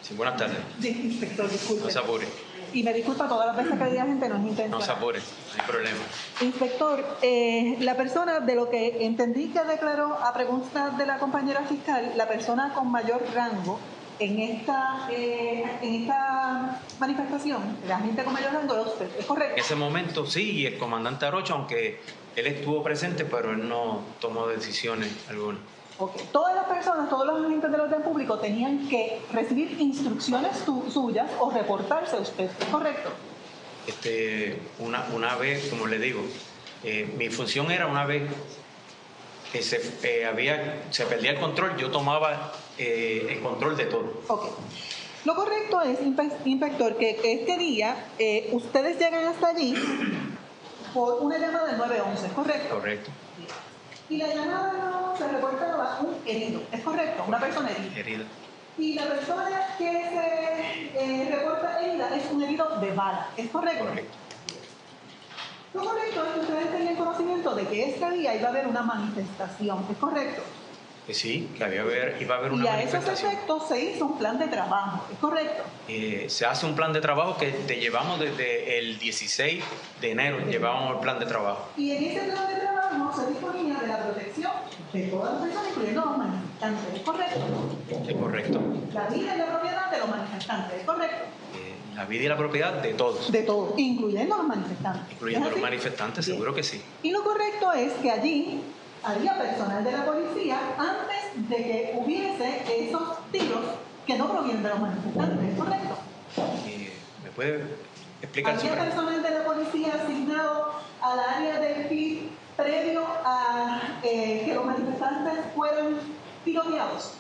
Sí, buenas tardes. Inspector, disculpe. No se apure. Y me disculpa todas las veces que diga gente, no es intencional. No se apure, no hay problema. Inspector, la persona, de lo que entendí que declaró a preguntas de la compañera fiscal, la persona con mayor rango en esta manifestación, la gente con mayor rango era usted, ¿es correcto? En ese momento sí, y el comandante Arocha, aunque él estuvo presente, pero él no tomó decisiones algunas. Okay. Todas las personas, todos los agentes del orden público tenían que recibir instrucciones suyas o reportarse a usted, ¿es correcto? Una vez, como le digo, mi función era una vez que se perdía el control, yo tomaba el control de todo. Okay. Lo correcto es, inspector, que este día ustedes llegan hasta allí por una llamada del 911, ¿es correcto? Correcto. Y la llamada del 911 reportaba un herido, ¿es correcto? Una persona herida. Y la persona que se reporta herida es un herido de bala, ¿es correcto? Correcto. Lo correcto es que ustedes tengan conocimiento de que este día iba a haber una manifestación, ¿es correcto? Sí, que iba a haber una manifestación. Y a esos efectos se hizo un plan de trabajo, ¿es correcto? Se hace un plan de trabajo que te llevamos desde el 16 de enero, llevábamos el plan de trabajo. Y en ese plan de trabajo se disponía de la protección de todas las personas, incluyendo los manifestantes, ¿es correcto? Es correcto. La vida y la propiedad de los manifestantes, ¿es correcto? La vida y la propiedad de todos. De todos, incluyendo los manifestantes. Incluyendo los manifestantes, Bien. seguro que sí. Y lo correcto es que allí había personal de la policía antes de que hubiese esos tiros que no provienen de los manifestantes, ¿es correcto? ¿Me puede explicar ¿Había personal de la policía asignado al área del PIB previo a que los manifestantes fueran tiroteados?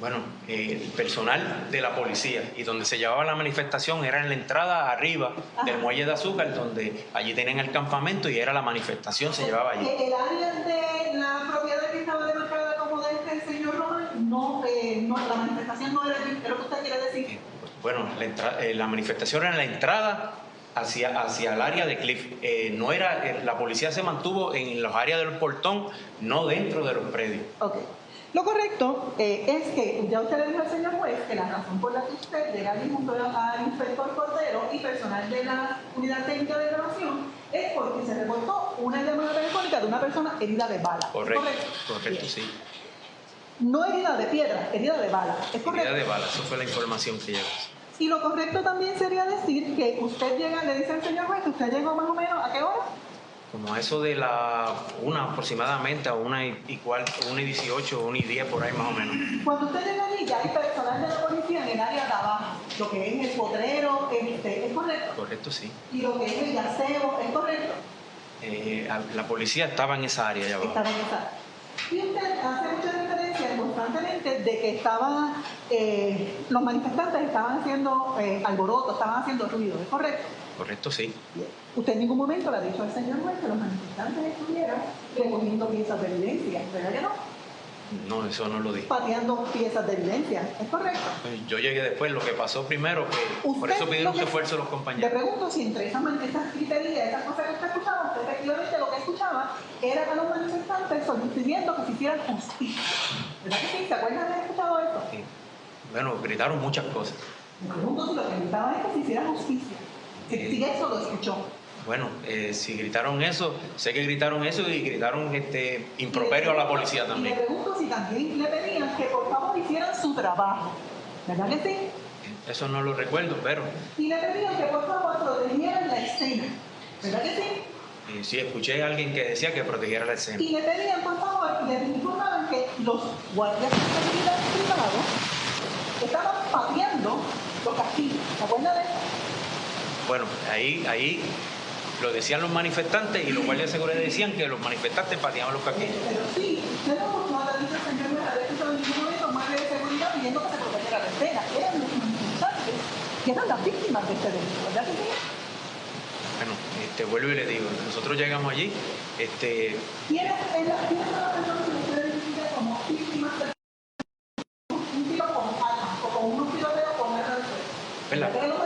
Bueno, el personal de la policía y donde se llevaba la manifestación era en la entrada arriba del muelle de Azúcar, donde allí tenían el campamento y era la manifestación, se llevaba allí. El área de la propiedad que estaba demarcada como de este señor Román, la manifestación no era allí, ¿es lo que usted quiere decir? Bueno, la manifestación era en la entrada hacia el área de Cliff. La policía se mantuvo en las áreas del portón, no dentro de los predios. Okay. Lo correcto es que ya usted le dijo al señor juez que la razón por la que usted llega allí junto al inspector Cordero y personal de la unidad técnica de grabación es porque se reportó una llamada telefónica de una persona herida de bala. Correcto, sí. No herida de piedra, herida de bala. ¿Es correcto? Herida de bala, eso fue la información que llegó. Y lo correcto también sería decir que usted llega, le dice al señor juez que usted llegó más o menos ¿a qué hora? Como a eso de aproximadamente a 1:18, 1:10, por ahí más o menos. Cuando usted llega allí, ya hay personal de la policía en el área de abajo, lo que es el potrero, ¿es correcto? Correcto, sí. Y lo que es el yaceo, ¿es correcto? La policía estaba en esa área allá abajo. Estaba en esa área. Y usted hace mucha referencia constantemente de que los manifestantes estaban haciendo alboroto, estaban haciendo ruido, ¿es correcto? Correcto, sí. Bien. Usted en ningún momento le ha dicho al señor juez que los manifestantes estuvieran recogiendo piezas de evidencia, ¿verdad que no? No, eso no lo dije. Pateando piezas de evidencia, ¿es correcto? Yo llegué después, lo que pasó primero, que por eso pidieron un esfuerzo los compañeros. Le pregunto si entre esas griterías, esas cosas que usted escuchaba, usted efectivamente lo que escuchaba era a los manifestantes pidiendo que se hiciera justicia. ¿Verdad que sí? ¿Se acuerdan de haber escuchado esto? Sí. Bueno, gritaron muchas cosas. Me pregunto si lo que gritaban es que se hiciera justicia. Si eso lo escuchó. Bueno, si gritaron eso, sé que gritaron eso y gritaron improperio a la policía también. Y le pregunto si también le pedían que por favor hicieran su trabajo. ¿Verdad que sí? Eso no lo recuerdo, pero... Y le pedían que por favor protegieran la escena. ¿Verdad que sí? Sí, escuché a alguien que decía que protegiera la escena. Y le pedían por favor, le informaban que los guardias de seguridad privados estaban pateando los castillos. ¿Se acuerdan de eso? Bueno, ahí lo decían los manifestantes y los guardias de seguridad decían que los manifestantes pateaban los casquillos. Pero sí, usted no ha dicho al señor juez haber escuchado en ningún momento más de seguridad pidiendo que se protegiera la escena. Eran los manifestantes que eran las víctimas de este delito, ¿verdad que sí? Bueno, vuelvo y le digo, nosotros llegamos allí, ¿Quiénes son las personas que usted identifica como víctimas de un tiro con armas o con unos tiroteos con armas de fuego?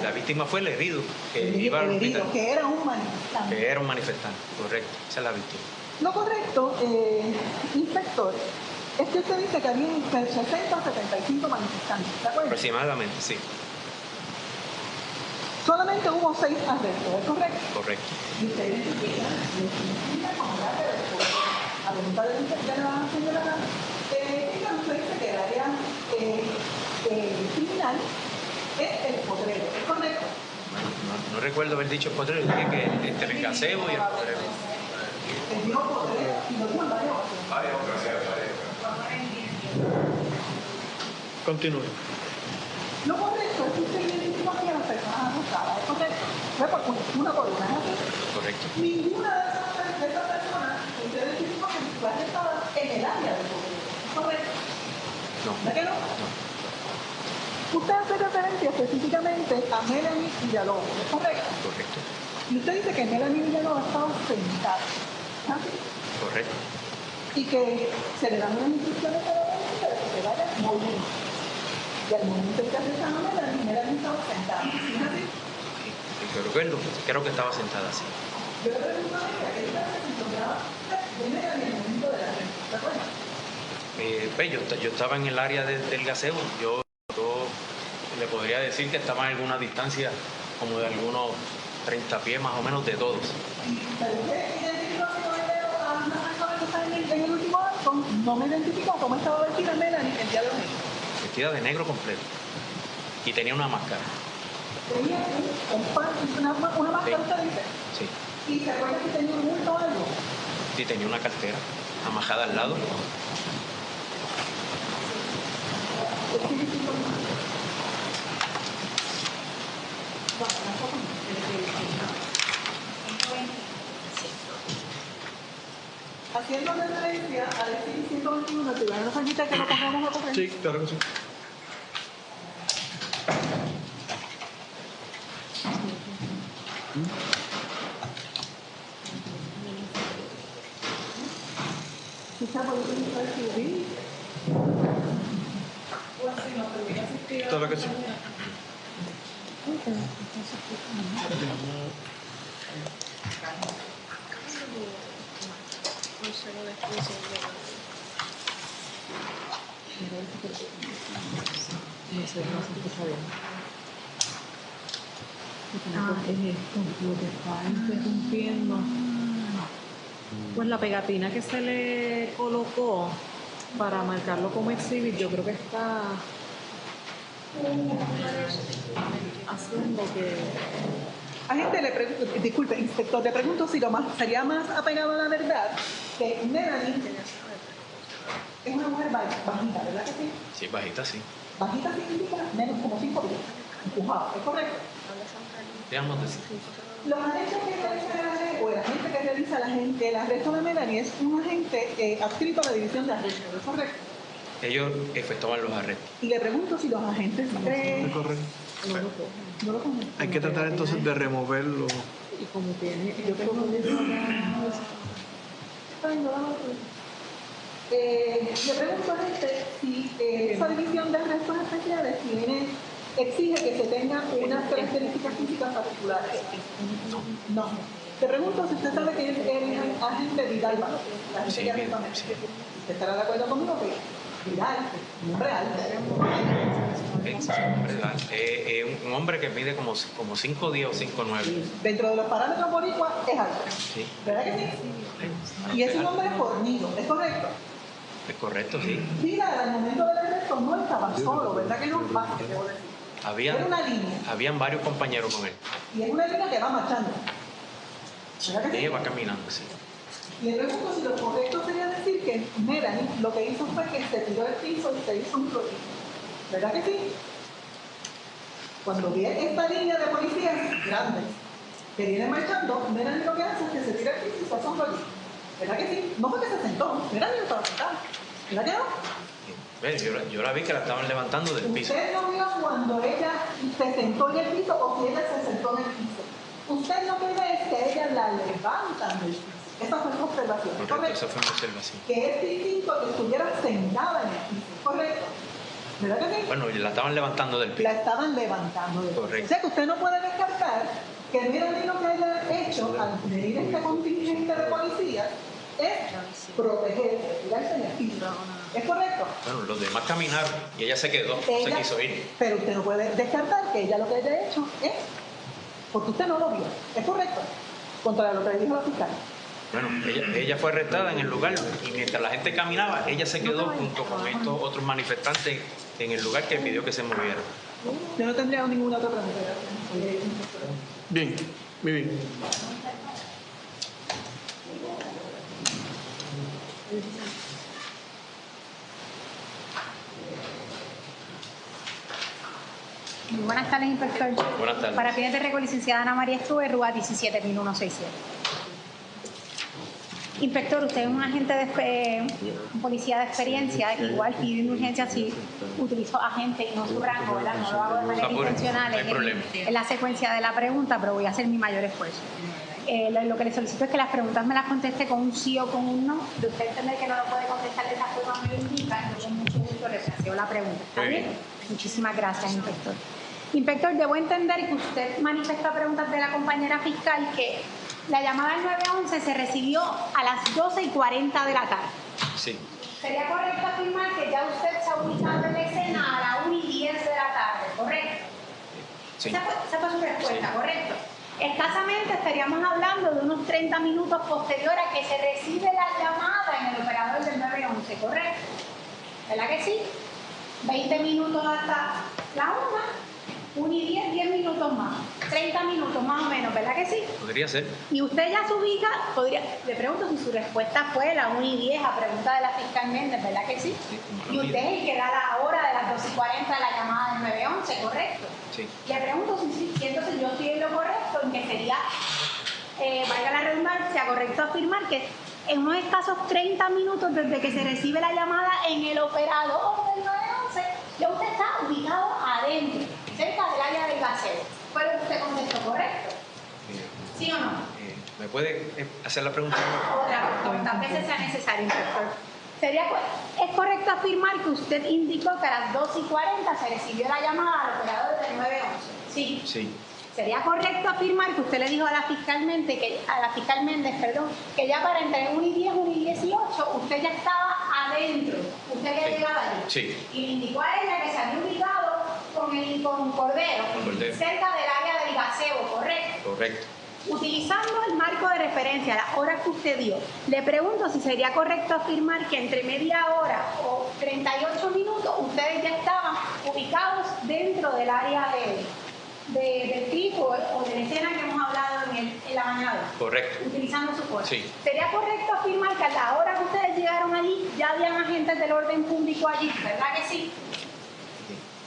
La víctima fue el herido, iba al hospital. Que era un manifestante. Que era un manifestante, correcto, esa es la víctima. Lo correcto, inspector, es que usted dice que había 60 o 75 manifestantes, ¿de acuerdo? Aproximadamente, sí. Solamente hubo 6 arrestos, ¿es correcto? Correcto. Y usted identifica como la a voluntad de la señora usted dice que el área criminal es el potrero, ¿es correcto? No recuerdo haber dicho el potrero, dije que entre el gazebo y el potrero. El dijo potrero y lo dijo en varias ocasiones. Continúe. Lo correcto es que usted identificó aquí a las personas arrestadas, ¿es correcto? Fue por una por una, ¿es así? Correcto. Ninguna de esas personas usted identificó que fue arrestada en el área del potrero, ¿es correcto? No. ¿Verdad que no? No. Usted hace referencia específicamente a Melanie Villalobos, ¿es correcto? Correcto. Y usted dice que Melanie Villalobos estaba sentada, ¿es así? Correcto. Y que se le dan unas instrucciones a la policía de que se vaya moviendo. Y al momento en que arrestan a Melanie estaba sentada, ¿es así? Creo que estaba sentada así. Yo le pregunto a ella que ella se encontraba de Melanie en el momento de la arresto, ¿se acuerda? Yo estaba en el área del gazebo. Yo le podría decir que estaba en alguna distancia como de algunos 30 pies más o menos de todos. Pero usted identificó a una persona que está en el último arco, no me identificó cómo estaba vestida Melanie el día de hoy. Vestida de negro completo. Y tenía una máscara. Tenía una máscara, Sí. usted dice. Sí. Y se acuerda que tenía un bulto o algo. Sí, tenía una cartera amajada al lado. Haciendo referencia al artículo 121, el tribunal nos permite que lo pongamos a correr. Sí, claro que sí. Quizá por eso no escribir. Claro que sí. No se escucha bien. Es esto lo que está interrumpiendo. Pues la pegatina que se le colocó para marcarlo como exhibit, yo creo que está haciendo que... Agente, disculpe, inspector, le pregunto si sería más apegado a la verdad que Melanie es una mujer bajita, ¿verdad que sí? Sí, bajita, sí. Bajita significa menos como 5 pies, empujado, ¿es correcto? Digamos decir. Los agentes que realizan el arresto, o el agente que realiza el arresto de Melanie es un agente adscrito a la división de arresto, ¿es correcto? Ellos efectuaban los arrestos. Y le pregunto si los agentes Es correcto. no lo cogen. Hay que tratar entonces de removerlo. Y como tiene... Yo tengo que decir le pregunto a gente si esa división de arrestos especiales exige que se tengan unas características físicas particulares. No. Te pregunto si usted sabe que es el agente Vidal Vázquez, la gente Sí, que arresta a bien, Melanie. sí. ¿Usted estará de acuerdo conmigo que Vidal, un hombre alto? Un hombre que mide como 5'10" o 5'9". Dentro de los parámetros boricuas es alto. Sí. ¿Verdad que sí? Y es un hombre fornido, ¿es correcto? Es correcto, sí. Vidal al momento del arresto no estaba solo, ¿verdad que no? Vázquez, debo decir. Era una línea. Habían varios compañeros con él. Y es una línea que va marchando. ¿Verdad que sí? Ella va caminando, sí. Le pregunto si lo correcto sería decir que Melanie lo que hizo fue que se tiró del piso y se hizo un flotito. ¿Verdad que sí? Cuando vi esta línea de policías grandes que vienen marchando, Melanie lo que hace es que se tira del piso y se hace un flotito. ¿Verdad que sí? No fue que se sentó, Melanie no estaba sentada. ¿Verdad que no? Yo la vi que la estaban levantando del piso. Usted no vio cuando ella se sentó en el piso o si ella se sentó en el piso. Usted lo que ve es que ella la levantan del piso. Esa fue su observación. Correcto, esa fue mi observación. Que es distinto a que estuviera sentada en el piso. ¿Correcto? ¿Verdad que sí? Bueno, la estaban levantando del piso. La estaban levantando del piso. Correcto. O sea que usted no puede descartar que Melanie lo que haya hecho al venir este contingente de policías es protegerse, tirarse en el piso. ¿Es correcto? Bueno, los demás caminaron y ella se quedó, no se quiso ir. Pero usted no puede descartar que ella lo que haya hecho es, porque usted no lo vio. ¿Es correcto? Contra lo que le dijo la fiscal. Bueno, ella fue arrestada en el lugar y mientras la gente caminaba, ella se quedó junto con estos otros manifestantes en el lugar que pidió que se moviera. Yo no tendría ninguna otra pregunta. Bien, muy bien. Muy buenas tardes, inspector. Buenas tardes. Para fines de récord, licenciada Ana María Estuve, Rúa 17167. Inspector, usted es un agente un policía de experiencia, igual pidiendo urgencia si utilizó agente y no su rango, ¿verdad? No lo hago de manera intencional no hay problema. en la secuencia de la pregunta, pero voy a hacer mi mayor esfuerzo. Lo que le solicito es que las preguntas me las conteste con un sí o con un no. De usted entender que no lo puede contestar de esa forma me lo indica, yo con mucho gusto le planteo la pregunta. ¿Está bien? Muchísimas gracias, inspector. Inspector, debo entender que usted manifiesta preguntas de la compañera fiscal que la llamada al 911 se recibió a las 12:40 de la tarde. Sí. ¿Sería correcto afirmar que ya usted se ha ubicado en la escena a la 1:10 de la tarde, correcto? Sí. Esa fue su respuesta, Sí. ¿correcto? Escasamente estaríamos hablando de unos 30 minutos posterior a que se recibe la llamada en el operador del 911, ¿correcto? ¿Verdad que sí? 20 minutos hasta la 1:10, 10 minutos más. 30 minutos más o menos, ¿verdad que sí? Podría ser. Y usted ya se ubica, le pregunto si su respuesta fue la 1:10 a pregunta de la fiscal Méndez, ¿verdad que sí? Sí, como Y lo usted es el que da la hora de las 12:40 de la llamada del 911, ¿correcto? Sí. Le pregunto si entonces yo estoy en lo correcto, en que sería, valga la redundancia, correcto afirmar que en unos escasos 30 minutos desde que se recibe la llamada en el operador del 911, ya usted está ubicado adentro, cerca del área del gaseo. ¿Fue lo que usted contestó, correcto? ¿Sí o no? ¿Me puede hacer la pregunta? Otra, cuantas veces sea necesario, inspector. ¿Es correcto afirmar que usted indicó que a las 12:40 se recibió la llamada al operador del 911? Sí. Sí. ¿Sería correcto afirmar que usted le dijo a la fiscal Méndez, que ya para entre 1:10, 1:18 usted ya estaba adentro? Usted había Sí. llegado allí. Sí. Y le indicó a ella que se había ubicado con Cordero, Cordero. cerca del área del gaseo, ¿correcto? Correcto. Utilizando el marco de referencia, las horas que usted dio, le pregunto si sería correcto afirmar que entre media hora o 38 minutos ustedes ya estaban ubicados dentro del área del tipo o de la escena que hemos hablado en la mañana. Correcto. Utilizando su hora. Sí. ¿Sería correcto afirmar que a la hora que ustedes llegaron allí ya habían agentes del orden público allí? ¿Verdad que sí?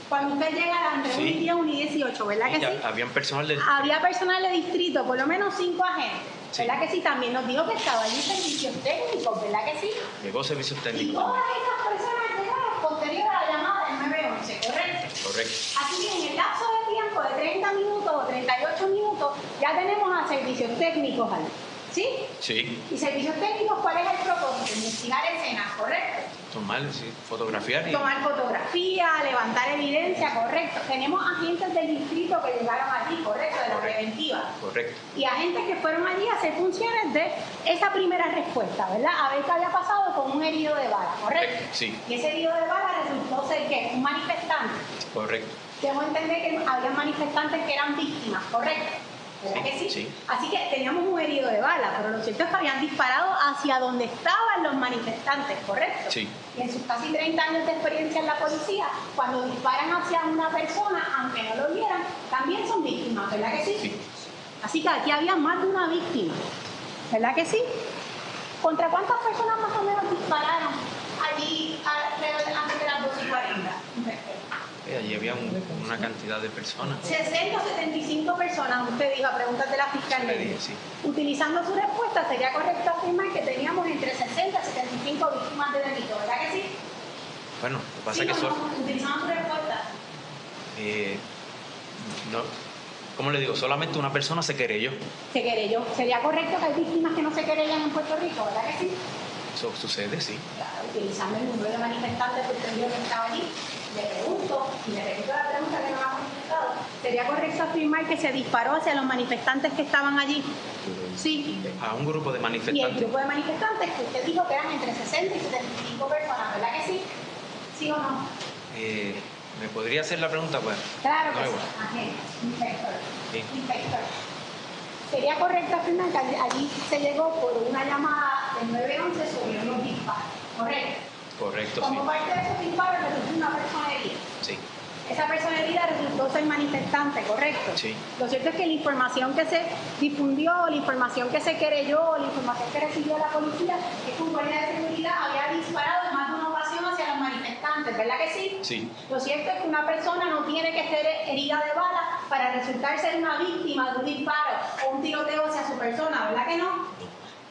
Cuando usted llega entre Sí. 1:10 y 1:18, ¿verdad que Ya sí? habían personal del... Había personal de distrito, por lo menos 5 agentes. Sí. ¿Verdad que sí? También nos dijo que estaba allí servicios técnicos, ¿verdad que sí? Llegó servicios Y técnicos todas también. estas personas llegaron posterior a la llamada del 911, ¿correcto? Correcto. Así que en el lapso de tiempo de 30 minutos o 38 minutos ya tenemos a servicios técnicos ahí. ¿Sí? Sí. ¿Y servicios técnicos cuál es el propósito? Investigar escenas, ¿correcto? Tomar, sí. Fotografiar y... Tomar fotografía, levantar evidencia, correcto. Tenemos agentes del distrito que llegaron allí, correcto, de la preventiva. Correcto. Y agentes que fueron allí a hacer funciones de esa primera respuesta, ¿verdad? A ver qué había pasado con un herido de bala, ¿correcto? Sí. Y ese herido de bala resultó ser ¿qué? Un manifestante. Correcto. Debo entender que había manifestantes que eran víctimas, ¿correcto? ¿Verdad que sí? Sí. Así que teníamos un herido de bala, pero lo cierto es que habían disparado hacia donde estaban los manifestantes, ¿correcto? Sí. Y en sus casi 30 años de experiencia en la policía, cuando disparan hacia una persona, aunque no lo vieran, también son víctimas, ¿verdad que sí? Sí. Así que aquí había más de una víctima, ¿verdad que sí? ¿Contra cuántas personas más o menos dispararon allí antes de las 12:40? Allí había una cantidad de personas. 60 o 75 personas, usted dijo, a preguntas de la fiscalía. Le dije, sí. Utilizando su respuesta, sería correcto afirmar que teníamos entre 60 y 75 víctimas de delito, ¿verdad que sí? Bueno, lo que pasa Sí, es que no, son... utilizando su respuesta. no, ¿cómo le digo? Solamente una persona se querelló. Se querelló. ¿Sería correcto que hay víctimas que no se querellan en Puerto Rico, verdad que sí? Eso sucede, sí. Claro, utilizando el número de manifestantes que usted vio que estaba allí, le pregunto, y le repito la pregunta que no me ha contestado, ¿sería correcto afirmar que se disparó hacia los manifestantes que estaban allí? Sí. a un grupo de Y el manifestantes. grupo de manifestantes que usted dijo que eran entre 60 y 75 personas, ¿verdad que sí? ¿Sí o no? ¿Me podría hacer la pregunta? Pues, Claro que nuevo. sí. Agente, inspector. Sí. Inspector. Sería correcto afirmar que allí se llegó por una llamada del 911 sobre unos disparos, ¿correcto? Correcto, sí. Como parte de esos disparos resultó una persona herida. Sí, Esa persona herida resultó ser manifestante, ¿correcto? Sí. Lo cierto es que la información que se difundió, la información que se querelló, la información que recibió la policía, es que un guardia de seguridad había disparado en más de una ocasión hacia los manifestantes, ¿verdad que sí? sí. Lo cierto es que una persona no tiene que ser herida de bala para resultar ser una víctima de un disparo o un tiroteo hacia su persona, ¿verdad que no?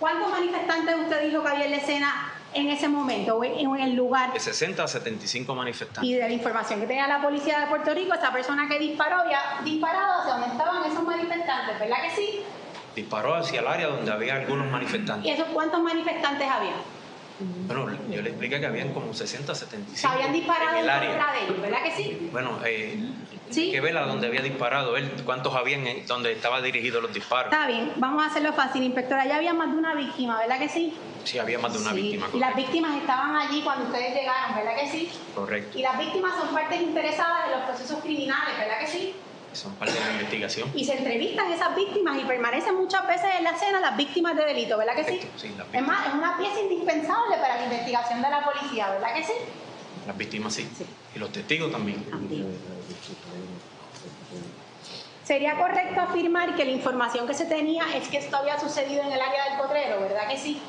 ¿Cuántos manifestantes usted dijo que había en la escena en ese momento o en el lugar? De 60 a 75 manifestantes. Y de la información que tenía la policía de Puerto Rico, esa persona que disparó había disparado hacia donde estaban esos manifestantes, ¿verdad que sí? Disparó hacia el área donde había algunos ¿Y manifestantes. esos cuántos manifestantes había? Bueno, yo le expliqué que habían como 60, Se 75 habían disparado en en el contra área. de ellos, ¿verdad que sí? Bueno, Sí. que ver a donde había disparado él, cuántos habían donde estaba dirigido los disparos. Está bien, vamos a hacerlo fácil, inspectora. Ya había más de una víctima, ¿verdad que sí? Sí, había más de una Sí. víctima. Y las Correcto. víctimas estaban allí cuando ustedes llegaron, ¿verdad que sí? Correcto. Y las víctimas son partes interesadas en los procesos criminales, ¿verdad que sí? Son parte de la investigación. Y se entrevistan esas víctimas y permanecen muchas veces en la escena las víctimas de delito, ¿verdad que sí? Correcto, sí, las Es víctimas. más, es una pieza indispensable para la investigación de la policía, ¿verdad que sí? Las víctimas sí. Sí. Y los testigos también. Sería correcto afirmar que la información que se tenía es que esto había sucedido en el área del Potrero, ¿verdad que sí?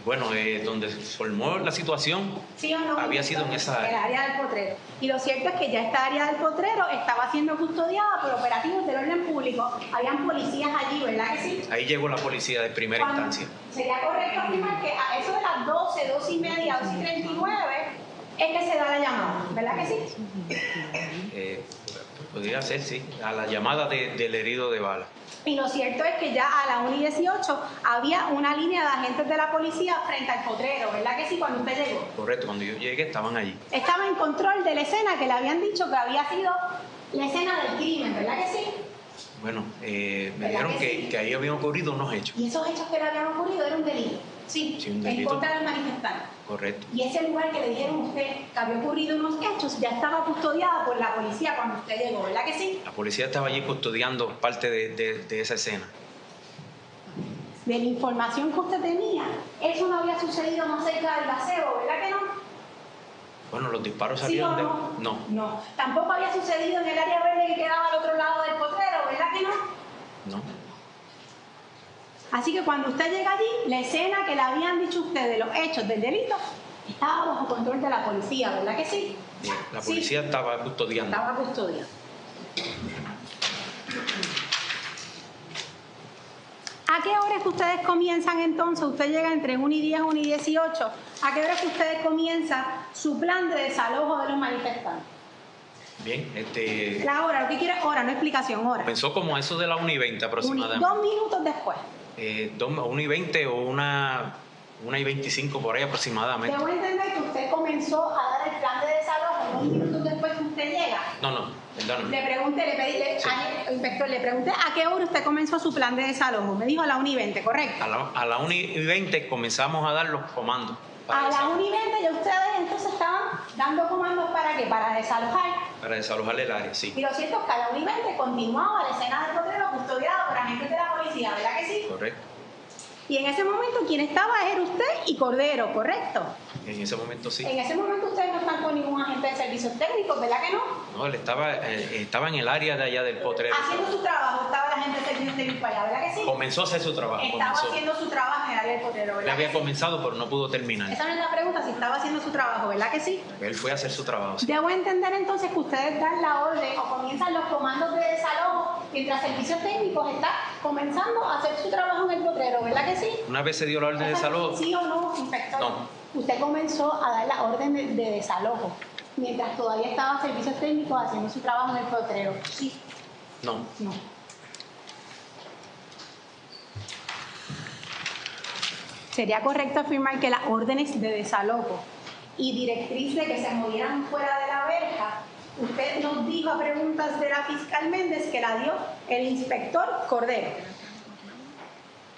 Bueno, donde se formó la situación ¿Sí o no? había sido en esa El área. área del Potrero. Y lo cierto es que ya esta área del Potrero estaba siendo custodiada por operativos del orden público. Habían policías allí, ¿verdad que sí? Ahí llegó la policía de primera Cuando- instancia. Sería correcto afirmar que a eso de las 12, 12 y media, 12 y 39 es que se da la llamada, ¿verdad que sí? Podría ser, sí, a la llamada del herido de bala. Y lo cierto es que ya a la 1 y 18 había una línea de agentes de la policía frente al Potrero, ¿verdad que sí? Cuando usted llegó. Correcto, cuando yo llegué estaban allí. Estaba en control de la escena que le habían dicho que había sido la escena del crimen, ¿verdad que sí? Bueno, me ¿Verdad dijeron que sí? que ahí habían ocurrido unos hechos. Y esos hechos que le habían ocurrido eran un delito. Sí, Sí, un en delito. contra del manifestante. Correcto. Y ese lugar que le dijeron a usted que había ocurrido unos hechos ya estaba custodiado por la policía cuando usted llegó, ¿verdad que sí? La policía estaba allí custodiando parte de esa escena. De la información que usted tenía, eso no había sucedido más cerca del gazebo, ¿verdad que no? Bueno, los disparos ¿Sí o salieron de... no? No, No. Tampoco había sucedido en el área verde que quedaba al otro lado del Potrero, ¿verdad que no? no. Así que cuando usted llega allí, la escena que le habían dicho ustedes, los hechos del delito, estaba bajo control de la policía, ¿verdad que sí? La Sí. policía estaba custodiando. Estaba custodiado. ¿A qué hora es que ustedes comienzan entonces? Usted llega entre 1 y 10, 1 y 18. ¿A qué hora es que ustedes comienzan su plan de desalojo de los manifestantes? Bien, La hora, lo que quiere es hora, no explicación, hora. pensó como eso de la 1 y 20 aproximadamente. 2 minutos después. 1 y 20 o 1 y 25 por ahí aproximadamente. Debo entender que usted comenzó a dar el plan de desalojo 2 minutos después que usted llega. No, perdóname. Le pregunté, inspector, le pregunté a qué hora usted comenzó su plan de desalojo. Me dijo a la 1 y 20, ¿correcto? A la 1 y 20 comenzamos a dar los comandos. para A la desalojar. 1 y 20 ya ustedes entonces estaban dando comandos ¿para qué? Para desalojar. Para desalojar el área, sí. Y lo cierto es que a la 1 y 20 continuaba la escena del Potrero custodiada por agentes de la policía, ¿verdad que sí? Correcto. Y en ese momento quien estaba era usted y Cordero, ¿correcto? En ese momento sí. En ese momento ustedes no están con ningún agente de servicios técnicos, ¿verdad que no? No, él estaba en el área de allá del Potrero. Haciendo su trabajo, estaba la gente de servicios técnicos allá, ¿verdad que sí? Comenzó a hacer su trabajo. Estaba comenzó. haciendo su trabajo en el área del Potrero, Él ¿verdad? había que sí? comenzado, pero no pudo terminar. Esa no es la pregunta, si estaba haciendo su trabajo, ¿verdad que sí? Él fue a hacer su trabajo. Sí. Debo entender entonces que ustedes dan la orden o comienzan los comandos de desalojo mientras servicios técnicos está comenzando a hacer su trabajo en el Potrero, ¿verdad que sí? Una vez se dio la orden de desalojo. ¿Sí o no, inspector? No. Usted comenzó a dar la orden de desalojo mientras todavía estaba servicios técnicos haciendo su trabajo en el Potrero. Sí. No. No. Sería correcto afirmar que las órdenes de desalojo y directriz de que se movieran fuera de la verja, usted nos dijo a preguntas de la fiscal Méndez que la dio el inspector Cordero.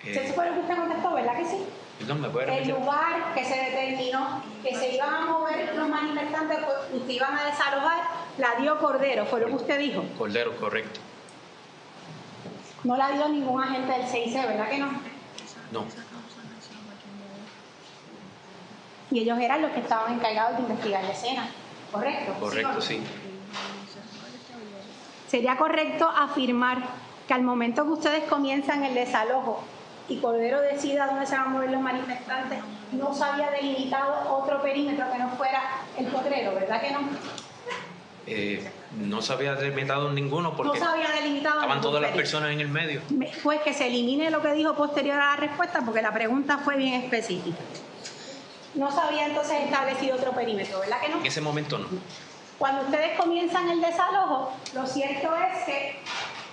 Eso fue lo que usted contestó, ¿verdad que sí? Perdón, ¿me puede El repetir? lugar que se determinó que se iban a mover los manifestantes, pues, que iban a desalojar, la dio Cordero, fue lo que usted dijo. Cordero, correcto. No la dio ningún agente del CIC, ¿verdad que no? No, Y ellos eran los que estaban encargados de investigar la escena, ¿correcto? correcto, ¿Sí o sí. no? ¿Sería correcto afirmar que al momento que ustedes comienzan el desalojo y Cordero decida dónde se van a mover los manifestantes, no se había delimitado otro perímetro que no fuera el potrero, ¿verdad que no? No se había delimitado ninguno porque No se había delimitado estaban ningún todas las perímetro. personas en el medio. Pues que se elimine lo que dijo posterior a la respuesta porque la pregunta fue bien específica. No se había entonces establecido otro perímetro, ¿verdad que no? En ese momento no. Cuando ustedes comienzan el desalojo, lo cierto es que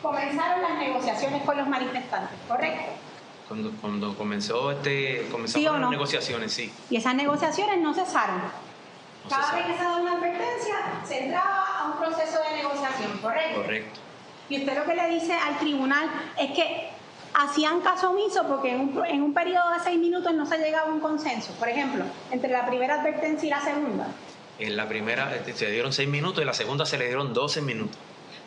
comenzaron las negociaciones con los manifestantes, ¿correcto? Cuando comenzaron ¿Sí o no? las negociaciones, sí. Y esas negociaciones no cesaron. No Cada vez cesaron. que se daba una advertencia, se entraba a un proceso de negociación, ¿correcto? Correcto. Y usted lo que le dice al tribunal es que hacían caso omiso porque en un periodo de 6 minutos no se llegaba a un consenso. Por ejemplo, entre la primera advertencia y la segunda. En la primera se dieron 6 minutos y la segunda se le dieron 12 minutos.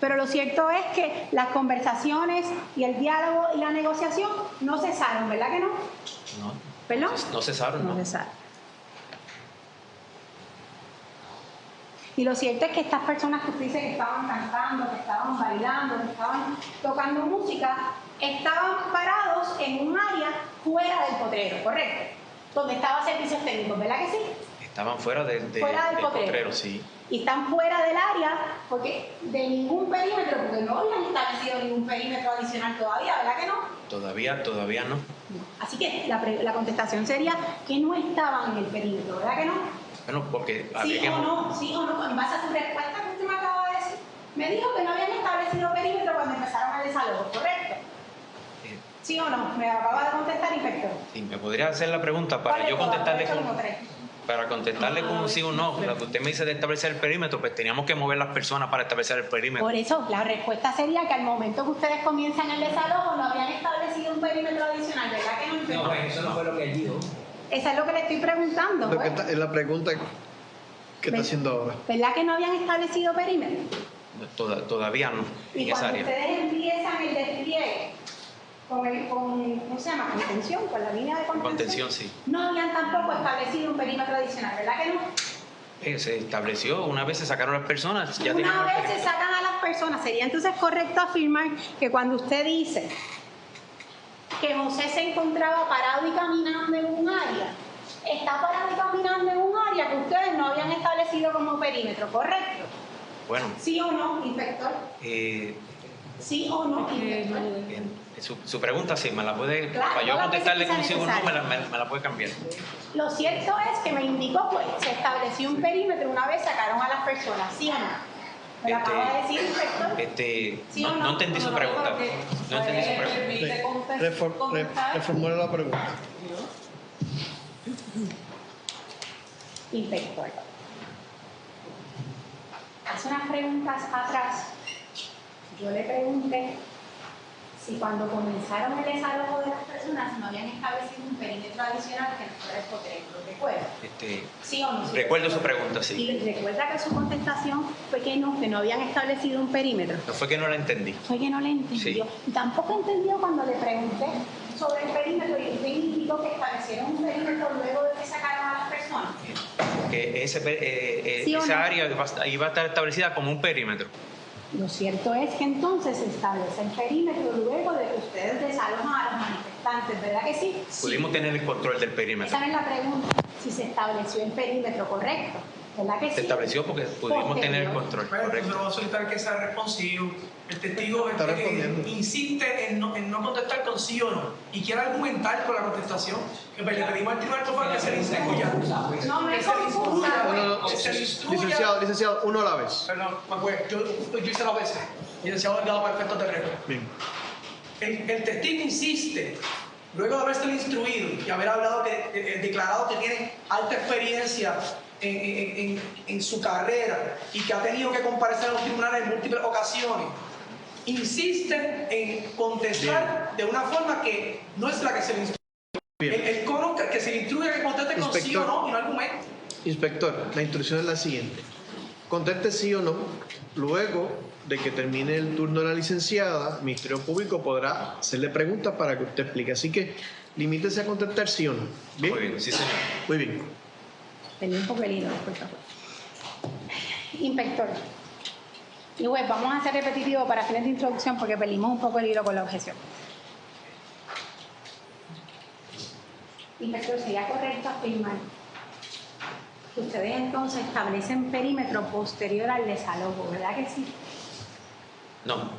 Pero lo cierto es que las conversaciones y el diálogo y la negociación no cesaron, ¿verdad que no? No, ¿Perdón? no cesaron, no. cesaron. Y lo cierto es que estas personas que usted dice que estaban cantando, que estaban bailando, que estaban tocando música, estaban parados en un área fuera del potrero, ¿correcto? Donde estaban servicios técnicos, ¿verdad que sí? Estaban fuera Fuera del potrero. sí. Y están fuera del área porque de ningún perímetro, porque no habían establecido ningún perímetro adicional todavía, ¿verdad que no? Todavía no. Así que la contestación sería que no estaban en el perímetro, ¿verdad que no? Bueno, porque Sí había que... o no, en base a su respuesta que usted me acaba de decir, me dijo que no habían establecido perímetro cuando empezaron el desalojo, ¿correcto? ¿Sí o no? Me acaba de contestar, inspector. Sí, me podría hacer la pregunta para ¿Cuál yo de todas? contestarle He hecho con... como 3. Para contestarle con un sí o un no, lo que usted me dice de establecer el perímetro, pues teníamos que mover las personas para establecer el perímetro. Por eso, la respuesta sería que al momento que ustedes comienzan el desalojo no habían establecido un perímetro adicional, ¿verdad que no? No, pues eso no fue lo que él dijo. Esa es lo que le estoy preguntando. Lo que pues. es la pregunta que está haciendo ahora. ¿Verdad que no habían establecido perímetro? Todavía no, Y en esa cuando área. ustedes empiezan el despliegue ¿cómo se llama? Contención, con la línea de contención. Contención, sí. No habían tampoco establecido un perímetro adicional, ¿verdad que no? Se estableció, una vez se sacaron las personas, ya teníamos Una el vez se perímetro. sacan a las personas, sería entonces correcto afirmar que cuando usted dice que José se encontraba parado y caminando en un área, está parado y caminando en un área que ustedes no habían establecido como perímetro, ¿correcto? Bueno, ¿Sí o no, inspector? ¿Sí o no, inspector? su pregunta sí, me la puede, Claro, para yo todas las contestarle veces con que sí sea o no, necesario. me la puede cambiar. Lo cierto es que me indicó, pues, se estableció un perímetro una vez sacaron a las personas, ¿sí o no? Me lo acaba de decir, inspector. ¿Sí o no? No entendí su pregunta. No entendí su pregunta. Reformule la pregunta. Inspector. Hace unas preguntas atrás, yo le pregunté si cuando comenzaron el desalojo de las personas no habían establecido un perímetro adicional que no fuera el potrero, ¿lo recuerda? ¿Sí o no? Recuerdo su pregunta, sí. Y recuerda que su contestación fue que no habían establecido un perímetro. No fue que no la entendí. Fue que no le entendió. Sí. Y tampoco entendió cuando le pregunté sobre el perímetro y usted indicó que establecieron un perímetro luego de que sacaron a las personas. Que ¿Sí o no? esa área iba a estar establecida como un perímetro. Lo cierto es que entonces se establece el perímetro luego de que ustedes desalojan a los manifestantes, ¿verdad que sí? Pudimos tener el control del perímetro. Esa no es la pregunta, si se estableció el perímetro correcto, ¿verdad que sí? Se estableció porque pudimos tener el control, Bueno, correcto. pero vamos a solicitar que sea responsivo. El testigo Está respondiendo. insiste en no contestar con sí o no y quiere argumentar con la contestación. Que pues, le pedimos al tribunal por favor que se le instruya. No me Que se le instruya. No. Que se le instruya. Licenciado, uno a la vez. Perdón, yo hice las veces. Licenciado Delgado para efectos de récord. Bien. El testigo insiste, luego de haberse instruido y haber hablado declarado que tiene alta experiencia en su carrera y que ha tenido que comparecer a los tribunales en múltiples ocasiones, insiste en contestar de una forma que no es la que se le instruye. El coro que se le instruye que conteste con sí o no y no argumente. Inspector, la instrucción es la siguiente. Conteste sí o no. Luego de que termine el turno de la licenciada, el Ministerio Público podrá hacerle preguntas para que usted explique. Así que limítese a contestar sí o no. ¿Bien? Muy bien, sí, señor. Muy bien. Perdí un poco el hilo, disculpa. Inspector. Y juez, vamos a ser repetitivo para fines de introducción porque perdimos un poco el hilo con la objeción. Inspector, ¿sería correcto afirmar que ustedes entonces establecen perímetro posterior al desalojo, verdad que sí? No.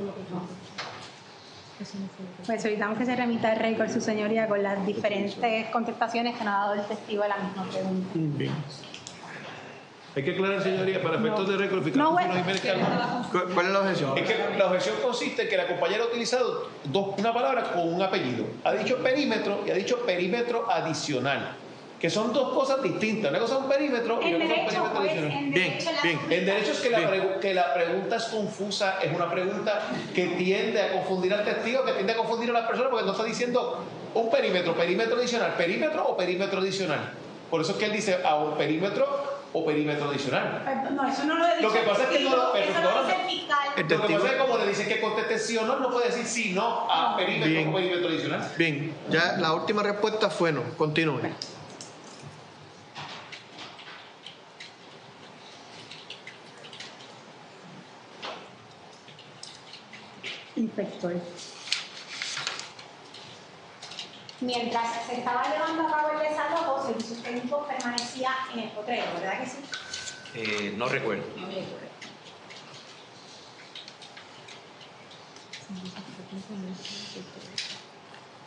Pues solicitamos que se remita el récord, su señoría, con las diferentes contestaciones que nos ha dado el testigo a la misma pregunta. Bien. Hay que aclarar, señoría, para efectos de récord, fiscal No, Rufino bueno. Jiménez Calma. ¿Cuál es la objeción? Es que la objeción consiste en que la compañera ha utilizado una palabra con un apellido. Ha dicho perímetro y ha dicho perímetro adicional, que son dos cosas distintas. Una cosa es un perímetro y En otra cosa es un derecho, perímetro pues, adicional. en Bien, derecho la bien. En derecho es que la pregunta es confusa, es una pregunta que tiende a confundir al testigo, que tiende a confundir a la persona porque no está diciendo un perímetro adicional, perímetro o perímetro adicional. Por eso es que él dice a un perímetro o perímetro adicional. No, eso no lo he dicho. Lo que pasa es que no lo- eso lo dice el fiscal. El Lo que testigo. pasa es que como le dicen que conteste sí o no, no puede decir sí, no a perímetro Bien. o perímetro adicional. Bien, ya la última respuesta fue no. Continúe. Inspector. Mientras se estaba llevando a cabo el desalojo, Servicios Técnicos permanecía en el potrero, ¿verdad que sí? No recuerdo.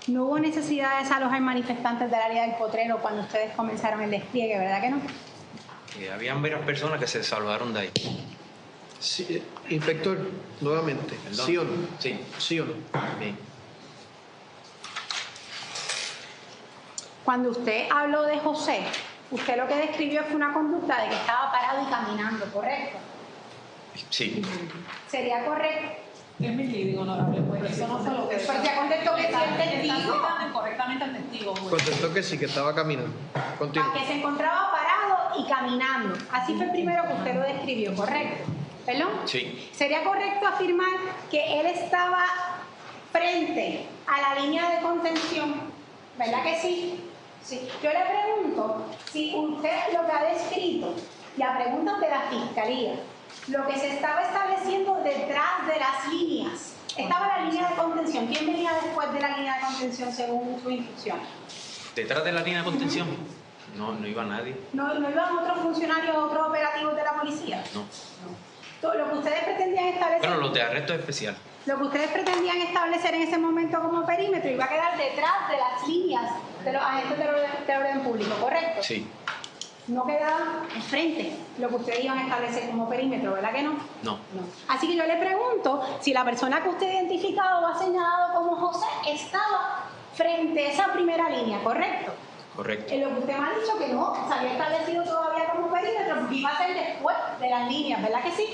No hubo necesidad de desalojar manifestantes del área del potrero cuando ustedes comenzaron el despliegue, ¿verdad que no? Habían varias personas que se salvaron de ahí. Sí, inspector, nuevamente. Perdón. ¿Sí o no? Sí. ¿Sí o no? Bien. Cuando usted habló de José, usted lo que describió fue una conducta de que estaba parado y caminando, ¿correcto? Sí. ¿Sería correcto? Es mi leading, honorable juez. Eso no fue lo que... Pero ya contestó que sí el testigo. Está citando incorrectamente al testigo, juez. Contestó que sí, que estaba caminando. Continúe. A que se encontraba parado y caminando. Así fue el primero que usted lo describió, ¿correcto? ¿Perdón? Sí. ¿Sería correcto afirmar que él estaba frente a la línea de contención? ¿Verdad que sí? Sí. Yo le pregunto si usted lo que ha descrito y a preguntas de la Fiscalía, lo que se estaba estableciendo detrás de las líneas, estaba la línea de contención. ¿Quién venía después de la línea de contención según su instrucción? Detrás de la línea de contención, no iba nadie. ¿No iban otros funcionarios, otros operativos de la policía? No. Lo que ustedes pretendían establecer, Bueno, los de arresto especial. lo que ustedes pretendían establecer en ese momento como perímetro iba a quedar detrás de las líneas de los agentes de orden público, ¿correcto? Sí. No quedaba enfrente lo que ustedes iban a establecer como perímetro, ¿verdad que no? No. Así que yo le pregunto si la persona que usted ha identificado o ha señalado como José estaba frente a esa primera línea, ¿correcto? Correcto. En lo que usted me ha dicho que no se había establecido todavía como perímetro, porque iba a ser después de las líneas, ¿verdad que sí?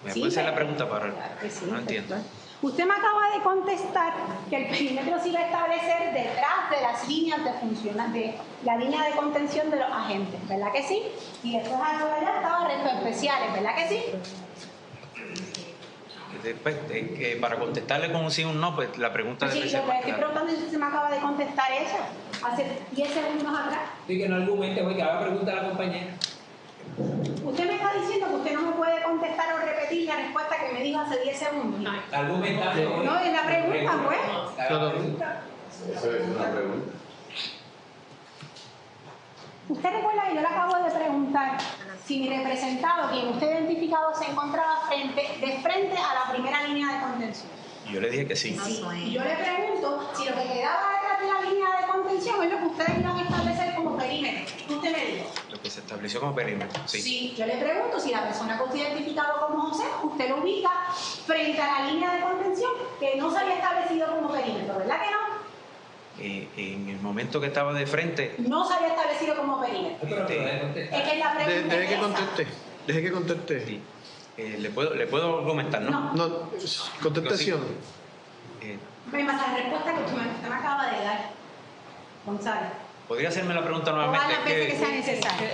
¿Me Sí, puede hacer la pero- pregunta para...? Claro que sí, No entiendo. inspector. Usted me acaba de contestar que el perímetro se iba a establecer detrás de las líneas de función, de la línea de contención de los agentes, ¿verdad que sí? Y después allá estaba arrestos especiales, ¿verdad que sí? Después, para contestarle con un sí o un no, pues la pregunta Sí, debe lo ser que más estoy clara. preguntando es si usted me acaba de contestar eso hace 10 segundos atrás. Sí, que no argumente, güey, que haga pregunta a la compañera. Usted me está diciendo que usted no me puede contestar o repetir la respuesta que me dijo hace 10 segundos. Está argumentando, güey. No, es la pregunta, güey. Haga la pregunta. Usted recuerda que yo le acabo de preguntar si mi representado, quien usted ha identificado, se encontraba de frente a la primera línea de contención. Y yo le dije que sí. Y yo le pregunto si lo que quedaba detrás de la línea de contención es lo que ustedes iban a establecer como perímetro. Usted me dijo. Lo que se estableció como perímetro, sí. Yo le pregunto si la persona que usted ha identificado como José, usted lo ubica frente a la línea de contención que no se había establecido como perímetro, ¿verdad que no? En el momento que estaba de frente, No se había establecido como perímetro. Pero debe contestar. Es que la pregunta Deje es que esa. conteste. Deje que conteste. sí. Le puedo argumentar, ¿no? No, conteste sí o no. Ven más a la respuesta que usted me acaba de dar, González. ¿Podría hacerme la pregunta Todas nuevamente? las veces que sea necesario.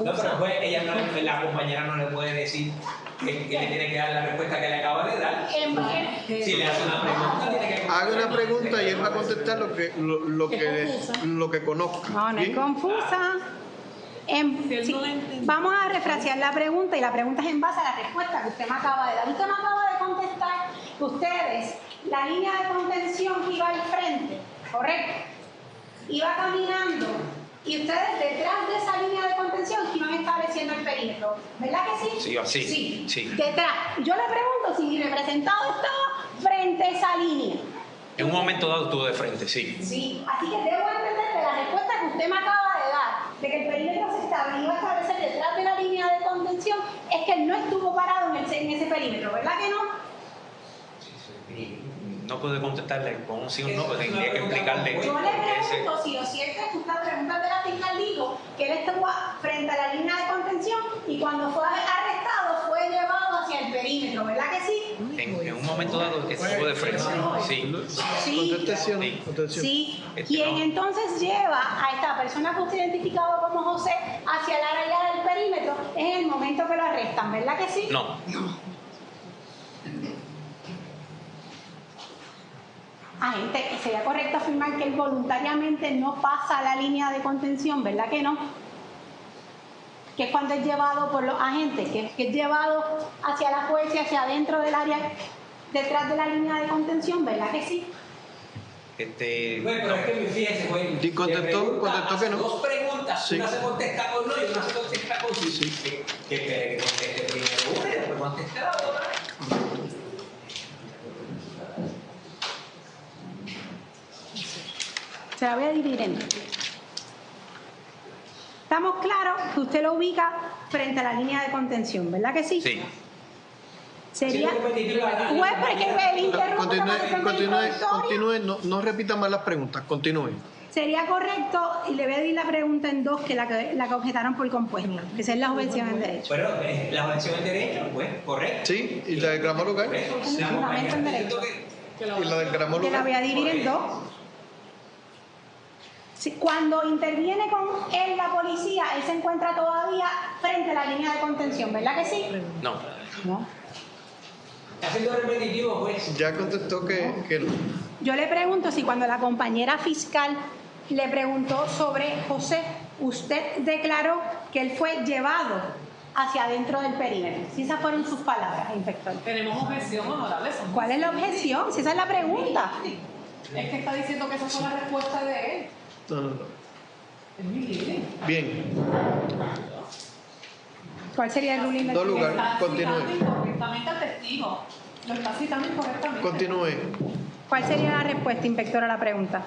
No, pero pues ella no, la compañera no le puede decir que le tiene que dar la respuesta que le acaba de dar. Si le hace una pregunta, tiene que Haga una pregunta y él va a contestar lo que conozca. No, no es ¿Bien? confusa. Vamos a refrasear la pregunta y la pregunta es en base a la respuesta que usted me acaba de dar. Usted me acaba de contestar que ustedes, la línea de contención que iba al frente, ¿correcto? Iba caminando y ustedes detrás de esa línea de contención iban estableciendo el perímetro. ¿Verdad que sí? Sí, así. Sí. Detrás. Yo le pregunto si mi representado estaba frente a esa línea. En un momento dado estuvo de frente, sí. Sí, así que debo entender de la respuesta que usted me acaba de dar, de que el perímetro se iba a establecer detrás de la línea de contención, es que él no estuvo parado en ese perímetro, ¿verdad que no? No puedo contestarle con un sí o un no, pero tendría que explicarle. Yo por le qué pregunto si lo cierto es que usted pregunta de la fiscal dijo que él estuvo frente a la línea de contención y cuando fue arrestado fue llevado hacia el perímetro, ¿verdad que sí? En un momento dado estuvo de frente. Sí. Sí. Conteste sí o no. Conteste sí. Sí, quien entonces lleva a esta persona que usted ha identificado como José hacia la raya del perímetro es en el momento que lo arrestan, ¿verdad que sí? No. Agente, sería correcto afirmar que él voluntariamente no pasa la línea de contención, ¿verdad que no? Que es cuando es llevado por los agentes, que es llevado hacia la fuerza y hacia adentro del área, detrás de la línea de contención, ¿verdad que sí? Bueno, pero es que fíjese, güey. Y contestó que no. Dos preguntas, Sí. una se contesta con no y una se contesta con sí. Que conteste primero una y después conteste la otra. Se la voy a dividir en dos. Estamos claros que usted lo ubica frente a la línea de contención, ¿verdad que sí? Sí. Sería... Juez, pero es que él interrumpe cuando tengo la historia. Continúe, no repita más las preguntas, continúe. Sería correcto, y le voy a dividir la pregunta en dos, que la que objetaron por compuesto, que esa es la objeción en derecho. Bueno, la objeción en derecho, pues, correcto. Sí, y la del gramo local. Por eso, Un fundamento en derecho. Y la del gramo Que la voy local. a dividir en dos. Sí, cuando interviene con él la policía, él se encuentra todavía frente a la línea de contención, ¿verdad que sí? No. No. Está siendo repetitivo, pues. Ya contestó que no. Yo le pregunto si cuando la compañera fiscal le preguntó sobre José, usted declaró que él fue llevado hacia adentro del perímetro. Si esas fueron sus palabras, inspector. Tenemos objeción, honorable. ¿Cuál es la objeción? Si esa es la pregunta. Es que está diciendo que esa fue la respuesta de él. No. Es mi líder. Bien, ¿Cuál sería el ruling del dos lugares, Está continúe. citando incorrectamente al testigo. Lo está citando incorrectamente. Continúe. ¿Cuál sería la respuesta, inspector, a la pregunta?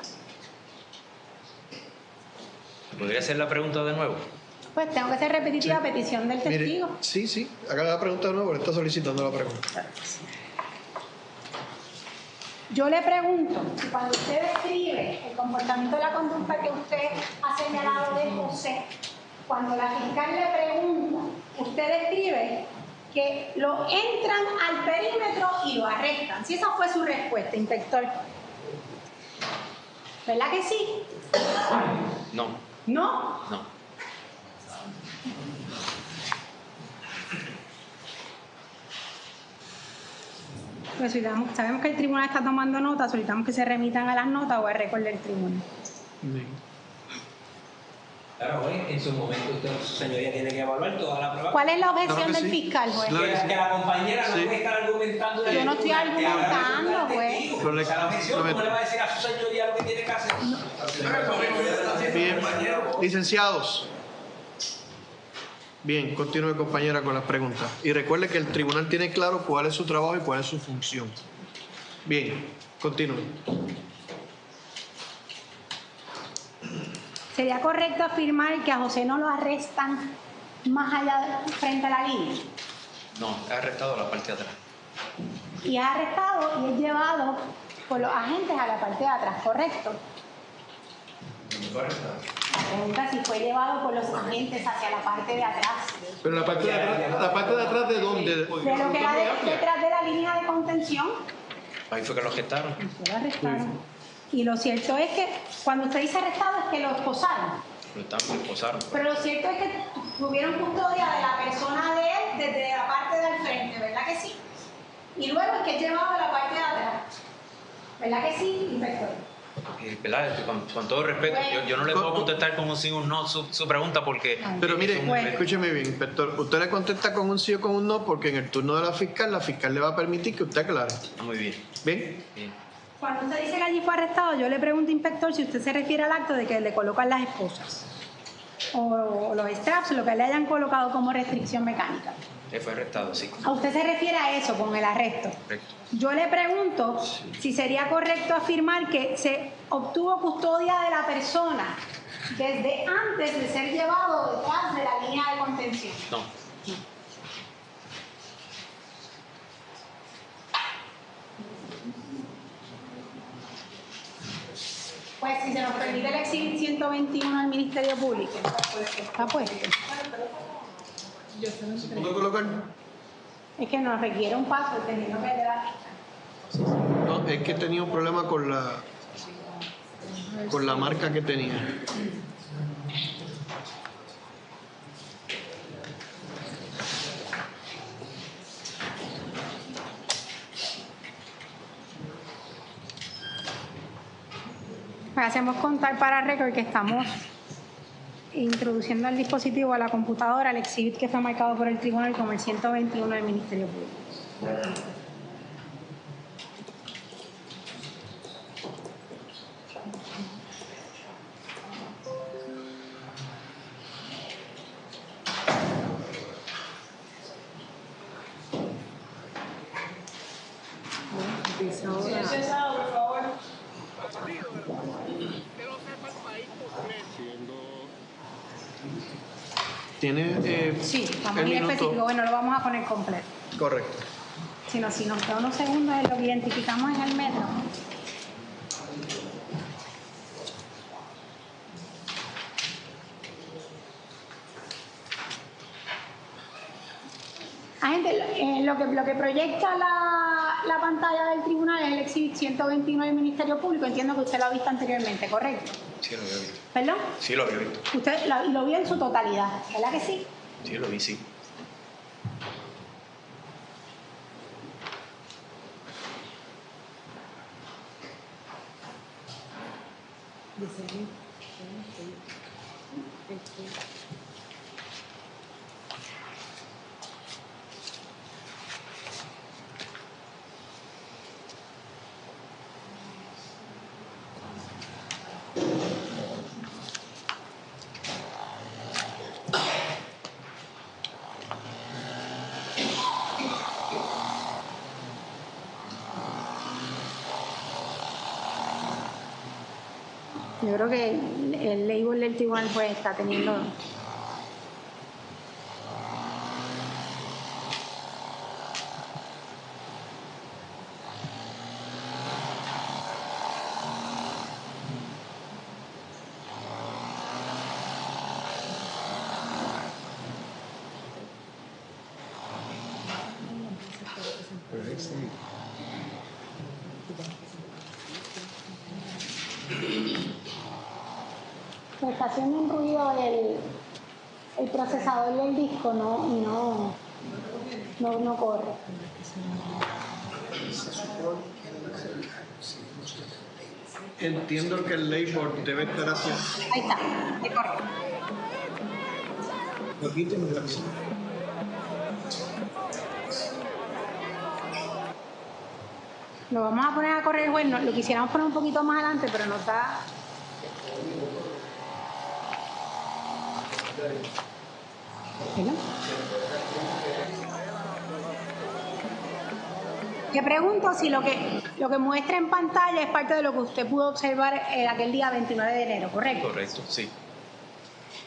¿Podría hacer la pregunta de nuevo? Pues tengo que ser repetitiva a petición del Mire, testigo. sí, haga la pregunta de nuevo, porque está solicitando la pregunta. Yo le pregunto, si cuando usted describe el comportamiento de la conducta que usted ha señalado de José, cuando la fiscal le pregunta, usted describe que lo entran al perímetro y lo arrestan. Si esa fue su respuesta, inspector. ¿Verdad que sí? No. ¿No? No. Pues sabemos que el tribunal está tomando notas, solicitamos que se remitan a las notas o al récord del tribunal. Bien. Claro, juez, en su momento usted, su señoría, tiene que evaluar toda la prueba. ¿Cuál es la objeción Claro que del sí. fiscal, juez? Claro. Que la compañera no Sí. puede estar argumentando. Yo no estoy argumentando, juez. Pero le- Esa es la objeción, ¿cómo le va a decir a su señoría lo que tiene que hacer? Bien. Licenciados. Bien, continúe, compañera, con las preguntas. Y recuerde que el tribunal tiene claro cuál es su trabajo y cuál es su función. Bien, continúe. ¿Sería correcto afirmar que a José no lo arrestan más allá frente a la línea? No, he arrestado a la parte de atrás. Y es arrestado y es llevado por los agentes a la parte de atrás, ¿correcto? Fue arrestado. pregunta si fue llevado por los agentes hacia la parte de atrás. Pero la parte de atrás, ¿de dónde? De lo que era detrás de la línea de contención. Ahí fue que lo arrestaron. Lo arrestaron. Y lo cierto es que cuando usted dice arrestado es que lo esposaron. Lo esposaron. Pero lo cierto es que tuvieron custodia de la persona de él desde la parte del frente, ¿verdad que sí? Y luego es que es llevado a la parte de atrás. ¿Verdad que sí, inspector? ¿Verdad? Con todo respeto, yo no le puedo contestar con un sí o un no su pregunta porque... Pero mire, escúcheme bien, inspector. Usted le contesta con un sí o con un no porque en el turno de la fiscal le va a permitir que usted aclare. Muy bien. ¿Bien? Bien. Cuando usted dice que allí fue arrestado, yo le pregunto, inspector, si usted se refiere al acto de que le colocan las esposas o los straps, lo que le hayan colocado como restricción mecánica. Él fue arrestado, sí. ¿A usted se refiere a eso con el arresto? Correcto. Yo le pregunto si sería correcto afirmar que se obtuvo custodia de la persona desde antes de ser llevado detrás de la línea de contención. No. Pues si se nos permite el exhibit 121 del Ministerio Público. Está puesto. ¿Puedo colocar? Es que nos requiere un paso, teniendo que dar. No, es que tenía un problema con la marca que tenía. Hacemos contar para récord que estamos introduciendo el dispositivo a la computadora, el exhibit que fue marcado por el tribunal como el 121 del Ministerio Público. Tiene Sí, estamos en específico. Bueno, lo vamos a poner completo. Correcto. Si nos queda unos segundos en lo que identificamos en el metro. Agente, lo que proyecta la pantalla del tribunal es el exhibit 121 del Ministerio Público. Entiendo que usted lo ha visto anteriormente, ¿correcto? Sí, lo había visto. ¿Perdón? Sí, lo había visto. Usted lo vio en su totalidad, ¿verdad que sí? Sí, lo vi, sí. Yo creo que el label del tribunal pues está teniendo... Pues está haciendo un ruido el procesador del disco, no corre. Entiendo que el label debe estar hacia... Ahí está, ahí corre. Aquí tengo la acción. Lo vamos a poner a correr, bueno, lo quisiéramos poner un poquito más adelante, pero no está... ¿Perdón? Le pregunto si lo que muestra en pantalla es parte de lo que usted pudo observar aquel día 29 de enero, ¿correcto? Correcto, sí.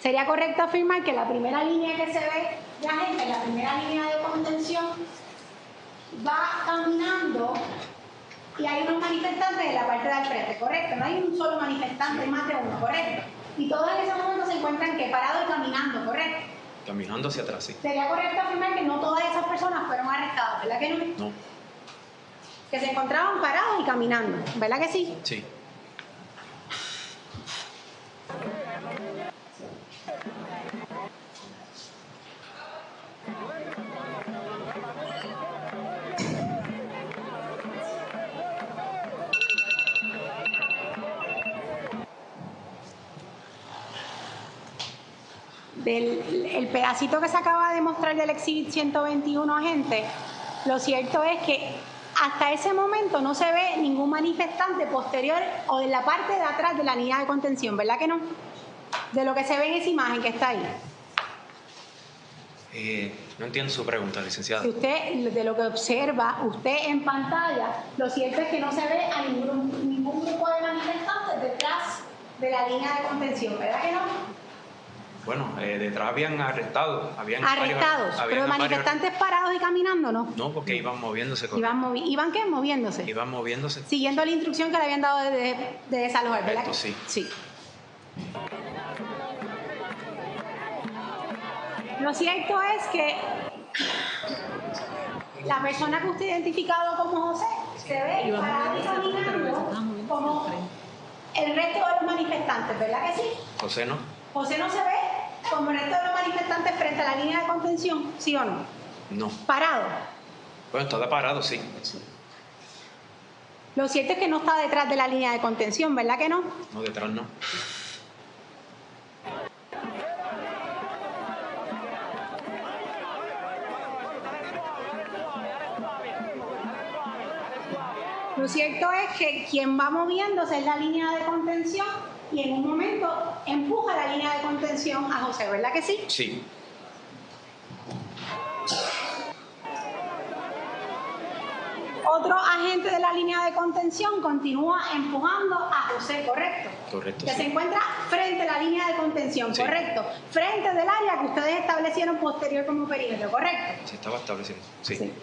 ¿Sería correcto afirmar que la primera línea que se ve de agente, la primera línea de contención, va caminando y hay unos manifestantes en la parte del frente, ¿correcto? No hay un solo manifestante, hay más de uno, ¿correcto? Y todos en ese momento se encuentran que parados y caminando, ¿correcto? Caminando hacia atrás, sí. Sería correcto afirmar que no todas esas personas fueron arrestadas, ¿verdad que no? No, Que se encontraban parados y caminando, ¿verdad que sí? sí. El pedacito que se acaba de mostrar del Exhibit 121, agente, lo cierto es que hasta ese momento no se ve ningún manifestante posterior o de la parte de atrás de la línea de contención, ¿verdad que no? De lo que se ve en esa imagen que está ahí. No entiendo su pregunta, licenciada. Si usted, de lo que observa usted en pantalla, lo cierto es que no se ve a ningún grupo de manifestantes detrás de la línea de contención, ¿verdad que no? Bueno, detrás habían arrestado. Arrestados, pero manifestantes parados y caminando, ¿no? No, porque iban moviéndose. ¿Iban qué? Moviéndose. Iban moviéndose. Siguiendo la instrucción que le habían dado de desalojar, ¿verdad? Correcto, sí. Sí. Lo cierto es que la persona que usted ha identificado como José se ve parado y caminando como el resto de los manifestantes, ¿verdad que sí? José no. José no se ve como el resto de los manifestantes frente a la línea de contención, ¿sí o no? No. Parado. Bueno, está parado, sí. Lo cierto es que no está detrás de la línea de contención, ¿verdad que no? No, detrás no. Lo cierto es que quien va moviéndose es la línea de contención y en un momento empuja la línea de contención a José, ¿verdad que sí? Sí. Otro agente de la línea de contención continúa empujando a José, ¿correcto? Correcto, Que sí. se encuentra frente a la línea de contención, Sí. ¿correcto? Frente del área que ustedes establecieron posterior como perímetro, ¿correcto? Se estaba estableciendo. Sí. Sí.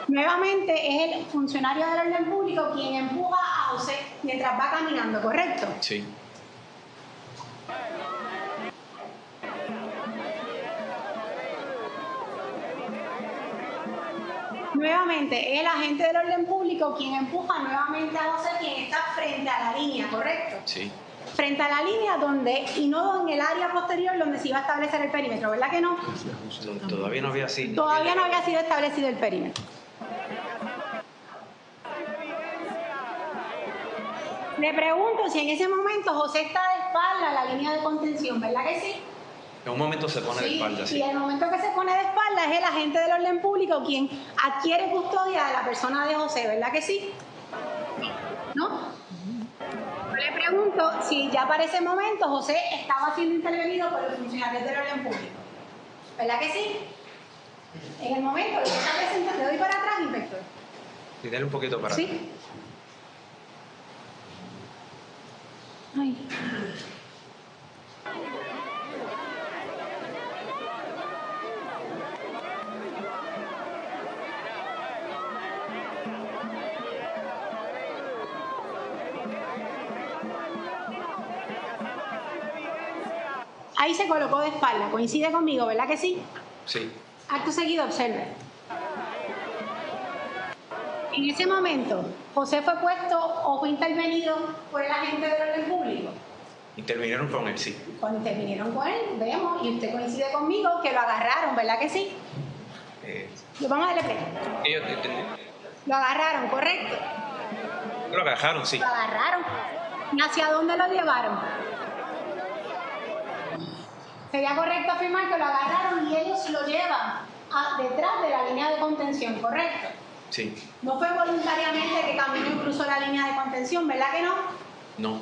Nuevamente es el funcionario del orden público quien empuja a José mientras va caminando, ¿correcto? Sí. Nuevamente es el agente del orden público quien empuja nuevamente a José, quien está frente a la línea, ¿correcto? Sí. Frente a la línea y no en el área posterior donde se iba a establecer el perímetro, ¿verdad que no? Todavía no había sido. Todavía no había sido establecido el perímetro. Le pregunto si en ese momento José está de espalda a la línea de contención, ¿verdad que sí? En un momento se pone de espalda, sí. Y en el momento que se pone de espalda es el agente del orden público quien adquiere custodia de la persona de José, ¿verdad que sí? ¿No? Yo le pregunto si ya para ese momento José estaba siendo intervenido por los funcionarios del orden público. ¿Verdad que sí? En el momento que está presente, le doy para atrás, inspector. Y dale un poquito para atrás. ¿Sí? Ay. Ahí se colocó de espalda, coincide conmigo, ¿verdad que sí? Sí. Acto seguido, observe. En ese momento, José fue puesto o fue intervenido por el agente del orden público. Intervinieron con él, sí. Cuando intervinieron con él, vemos, y usted coincide conmigo, que lo agarraron, ¿verdad que sí? Vamos a darle play. Ellos Lo agarraron, ¿correcto? lo agajaron, sí. Lo agarraron. ¿Y hacia dónde lo llevaron? Sería correcto afirmar que lo agarraron y ellos lo llevan detrás de la línea de contención, ¿correcto? Sí. No fue voluntariamente que caminó y cruzó la línea de contención, ¿verdad que no? No.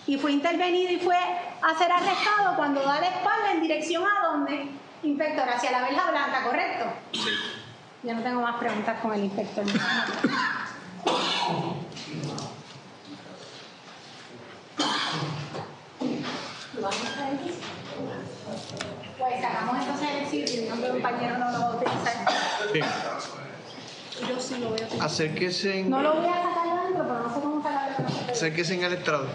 Y fue intervenido y fue a ser arrestado cuando da la espalda en dirección a dónde, inspector, hacia la verja blanca, ¿correcto? Sí. Ya no tengo más preguntas con el inspector. Pues sacamos entonces el sitio y mi compañero no lo va a utilizar. Sí. sí lo veo. Acérquese, No lo voy a sacar de adentro, pero no sé cómo sacarlo. acérquese en el estrado.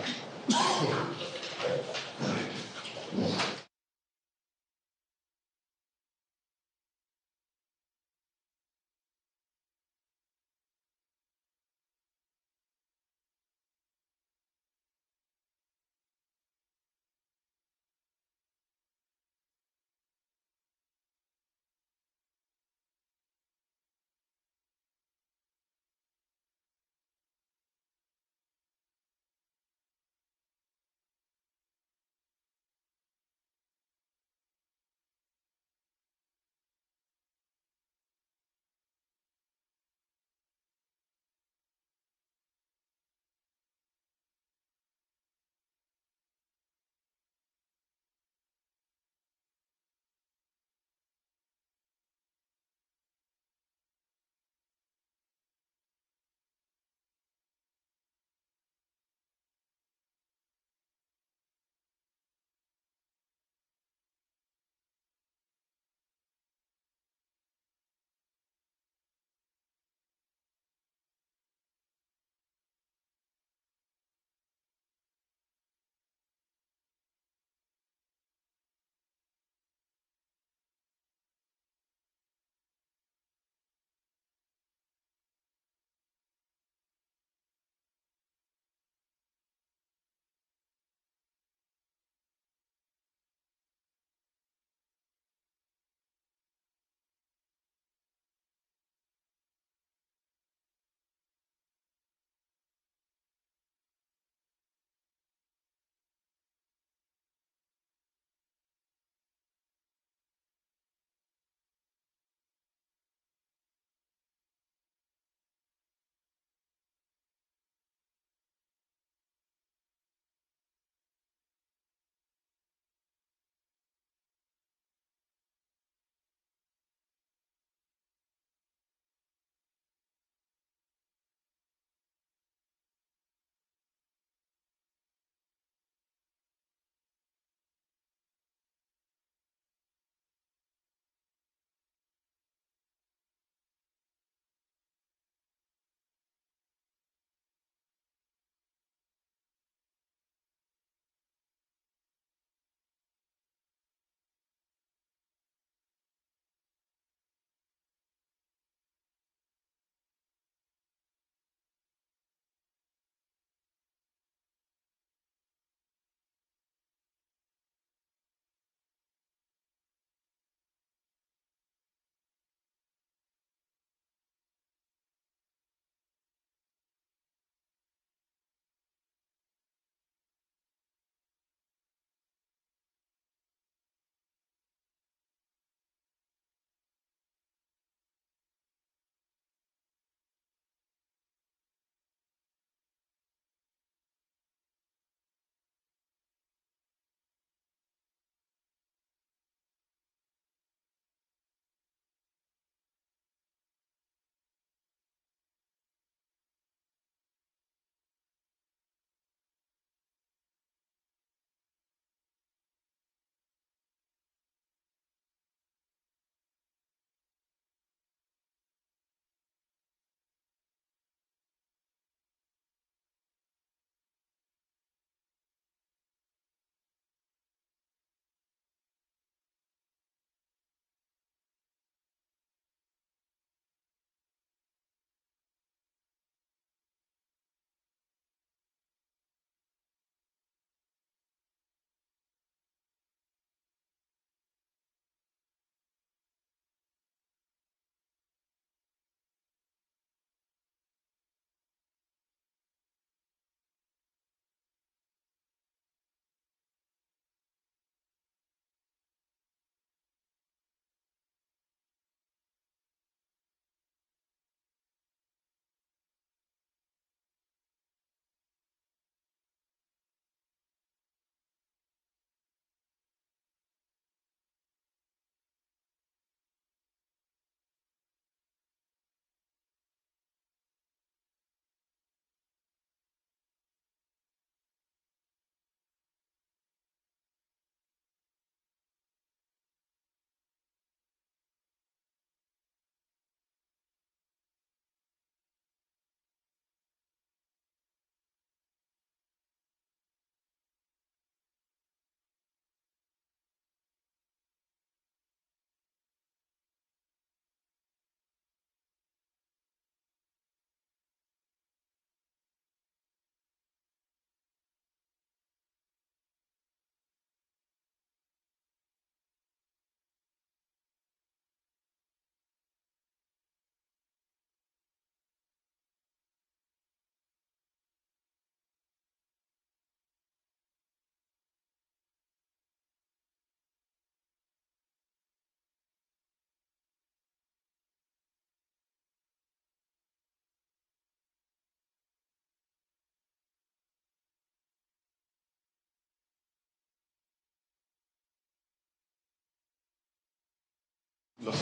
Lo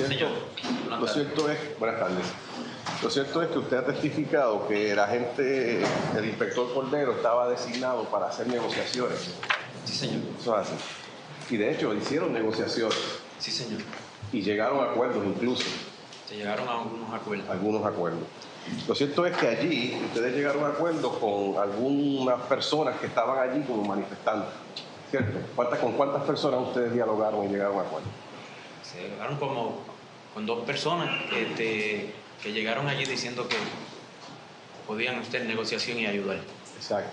cierto es, buenas tardes. Lo cierto es que usted ha testificado que el inspector Cordero estaba designado para hacer negociaciones. Sí, señor. Eso es así. Y de hecho hicieron negociaciones. Sí, señor. Y llegaron a acuerdos incluso. Se llegaron a algunos acuerdos. Algunos acuerdos. Lo cierto es que allí ustedes llegaron a acuerdos con algunas personas que estaban allí como manifestantes, ¿cierto? ¿Con cuántas personas ustedes dialogaron y llegaron a acuerdos? Se llegaron como con 2 personas que llegaron allí diciendo que podían hacer negociación y ayudar. Exacto.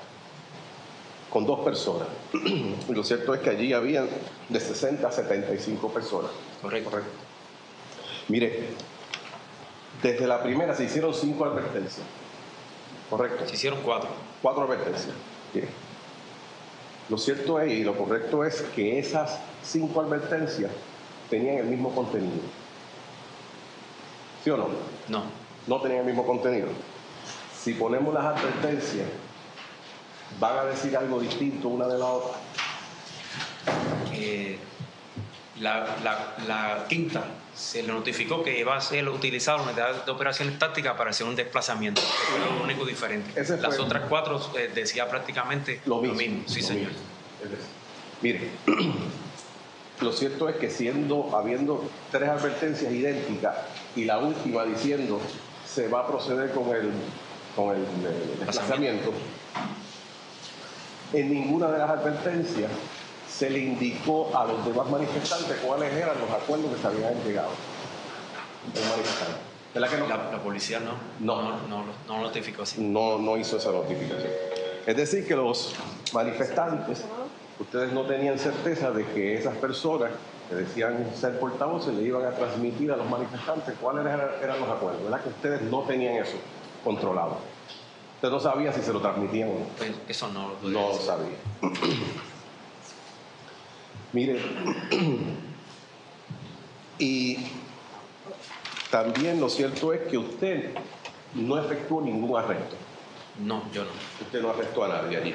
Con 2 personas. Y lo cierto es que allí habían de 60 a 75 personas. Correcto. Mire, desde la primera se hicieron 5 advertencias. ¿Correcto? Se hicieron 4. 4 advertencias. Bien. Lo cierto es y lo correcto es que esas 5 advertencias tenían el mismo contenido. ¿Sí o no? No. No tenían el mismo contenido. Si ponemos las advertencias, ¿van a decir algo distinto una de la otra? La quinta se le notificó que iba a ser utilizada la unidad de operaciones tácticas para hacer un desplazamiento. Eso era lo único diferente. Las otras 4 decía prácticamente lo mismo. Sí, señor. Mire, lo cierto es que habiendo 3 advertencias idénticas y la última diciendo se va a proceder con el desplazamiento, en ninguna de las advertencias se le indicó a los demás manifestantes cuáles eran los acuerdos que se habían llegado. ¿Verdad que no? La policía no notificó así. No hizo esa notificación. Es decir, que los manifestantes, ustedes no tenían certeza de que esas personas que decían ser portavoces le iban a transmitir a los manifestantes cuáles eran los acuerdos. ¿Verdad que ustedes no tenían eso controlado? Usted no sabía si se lo transmitían o no. Pues eso no lo podía No lo decir. sabía. Mire, y también lo cierto es que usted no efectuó ningún arresto. No, yo no. Usted no arrestó a nadie allí.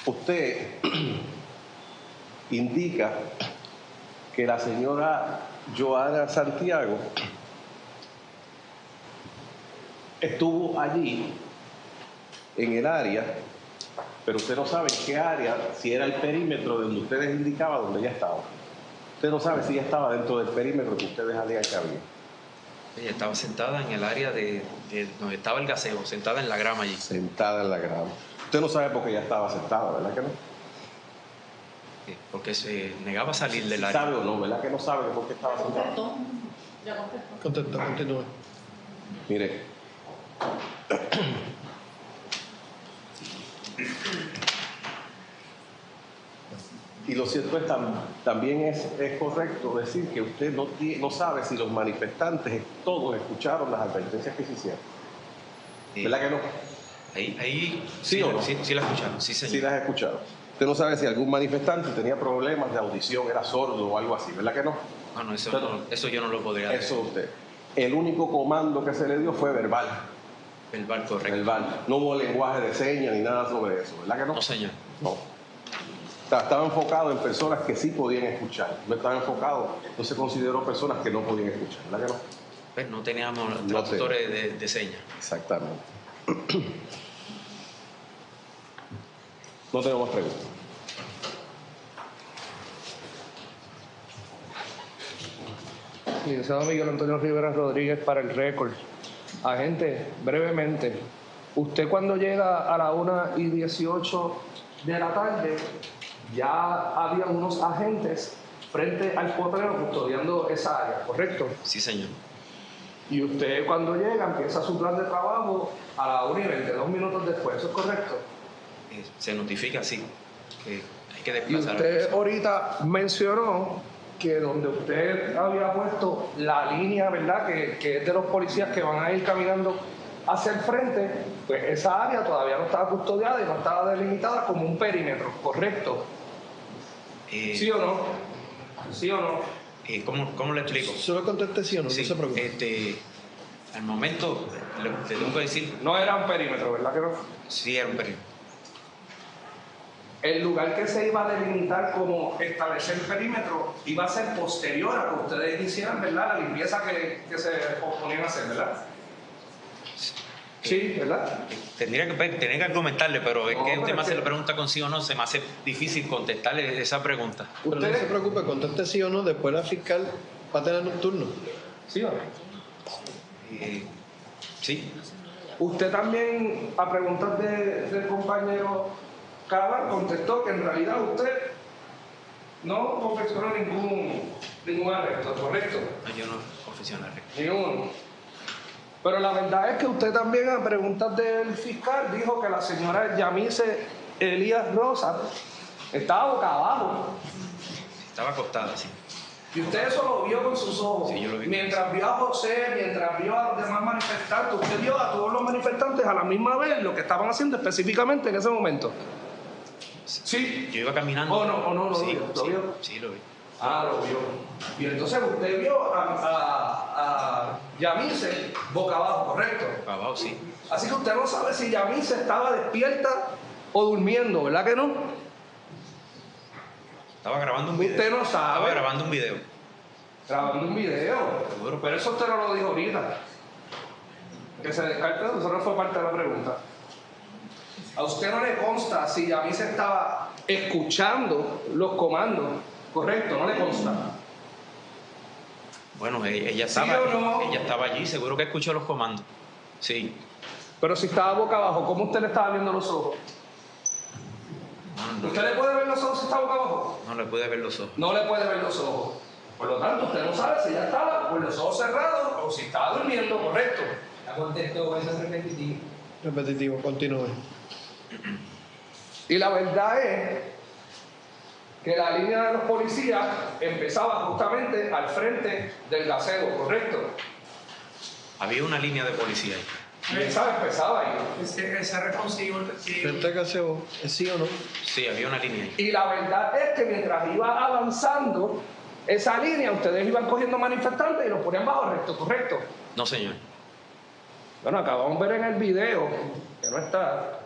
Usted indica que la señora Joana Santiago estuvo allí en el área, pero usted no sabe en qué área, si era el perímetro donde ustedes indicaban donde ella estaba. Usted no sabe si ella estaba dentro del perímetro que ustedes alegan que había. Ella estaba sentada en el área de donde estaba el gaseo, sentada en la grama allí. Sentada en la grama. Usted no sabe por qué ella estaba sentada, ¿verdad que no? Sí, porque se negaba a salir del área. ¿Sabe o no? ¿Verdad que no sabe por qué estaba sentada? Ya contestó. Continúe. Mire, y lo cierto es también es correcto decir que usted no sabe si los manifestantes todos escucharon las advertencias que se hicieron. ¿Verdad que no? Ahí ¿Sí o no? Sí la escucharon, sí, señor. Sí las escucharon. Usted no sabe si algún manifestante tenía problemas de audición, era sordo o algo así, ¿verdad que no? No, eso yo no lo podría decir. Eso usted. El único comando que se le dio fue verbal. Verbal, correcto. Verbal. No hubo lenguaje de señas ni nada sobre eso, ¿verdad que no? No, señor. No. O sea, estaba enfocado en personas que sí podían escuchar. No estaba enfocado, no se consideró personas que no podían escuchar, ¿verdad que no? Pues no teníamos traductores de señas. Exactamente. No tenemos preguntas. Licenciado Miguel Antonio Rivera Rodríguez para el récord. Agente, brevemente, usted cuando llega a la 1:18 de la tarde, ya había unos agentes frente al potrero custodiando esa área, ¿correcto? Sí, señor. Y usted cuando llega empieza su plan de trabajo a la 1:20, 2 minutos después, ¿eso es correcto? Se notifica, sí, que hay que Y desplazar. usted ahorita mencionó que donde usted había puesto la línea, ¿verdad? Que es de los policías que van a ir caminando hacia el frente, pues esa área todavía no estaba custodiada y no estaba delimitada como un perímetro, ¿correcto? ¿Sí o no? ¿Sí o no? ¿Cómo le explico? Solo conteste sí o no, Sí, no se preocupe. al momento, le tengo que decir, No era un perímetro, ¿verdad que no? sí era un perímetro. el lugar que se iba a delimitar como establecer el perímetro iba a ser posterior a que ustedes hicieran, ¿verdad?, la limpieza que se oponían a hacer, ¿verdad? Sí, ¿verdad? Tendría que argumentarle, pero es que usted me hace la pregunta con sí o no, se me hace difícil contestarle esa pregunta. Pero no se preocupe, conteste sí o no, después la fiscal va a tener un turno. ¿Sí o no? Sí. Usted también, a preguntas del compañero Cabal, contestó que en realidad usted no confeccionó ningún arresto, ¿correcto? No, yo no confeccioné arresto. Ninguno. Pero la verdad es que usted también, a preguntas del fiscal, dijo que la señora Yamice Elías Rosa estaba boca abajo. Estaba acostada, sí. Y usted eso lo vio con sus ojos. Sí, yo lo vi. Mientras vio a José, mientras vio a los demás manifestantes, usted vio a todos los manifestantes a la misma vez lo que estaban haciendo específicamente en ese momento. Sí. Yo iba caminando. ¿O no lo sí, vio? ¿Lo sí, vio? sí, lo vi. Ah, lo vio. Y entonces usted vio a Yamice boca abajo, ¿correcto? Boca abajo, sí. Así que usted no sabe si Yamice estaba despierta o durmiendo, ¿verdad que no? Estaba grabando un video. Usted no sabe. Estaba grabando un video. Grabando un video. Seguro. Pero eso usted no lo dijo ahorita. Que se descarte, eso no fue parte de la pregunta. A usted no le consta si Yamice estaba escuchando los comandos, ¿correcto? No le consta. Bueno, ella estaba, ¿Sí o no? ella estaba allí, seguro que escuchó los comandos. Sí. Pero si estaba boca abajo, ¿cómo usted le estaba viendo los ojos? No, ¿Usted le puede ver los ojos si está boca abajo? no le puede ver los ojos. No le puede ver los ojos. Por lo tanto, usted no sabe si ya estaba con los ojos cerrados o si estaba durmiendo, ¿correcto? La contestó, eso es repetitivo. Repetitivo, continúe. Y la verdad es que la línea de los policías empezaba justamente al frente del gazebo, ¿correcto? Había una línea de policía ahí. Empezaba ahí. Ese responsivo. ¿Frente al gaseo es sí o no? Sí, había una línea ahí. Y la verdad es que mientras iba avanzando esa línea, ustedes iban cogiendo manifestantes y los ponían bajo arresto, ¿correcto? No, señor. Bueno, acabamos de ver en el video, que no está,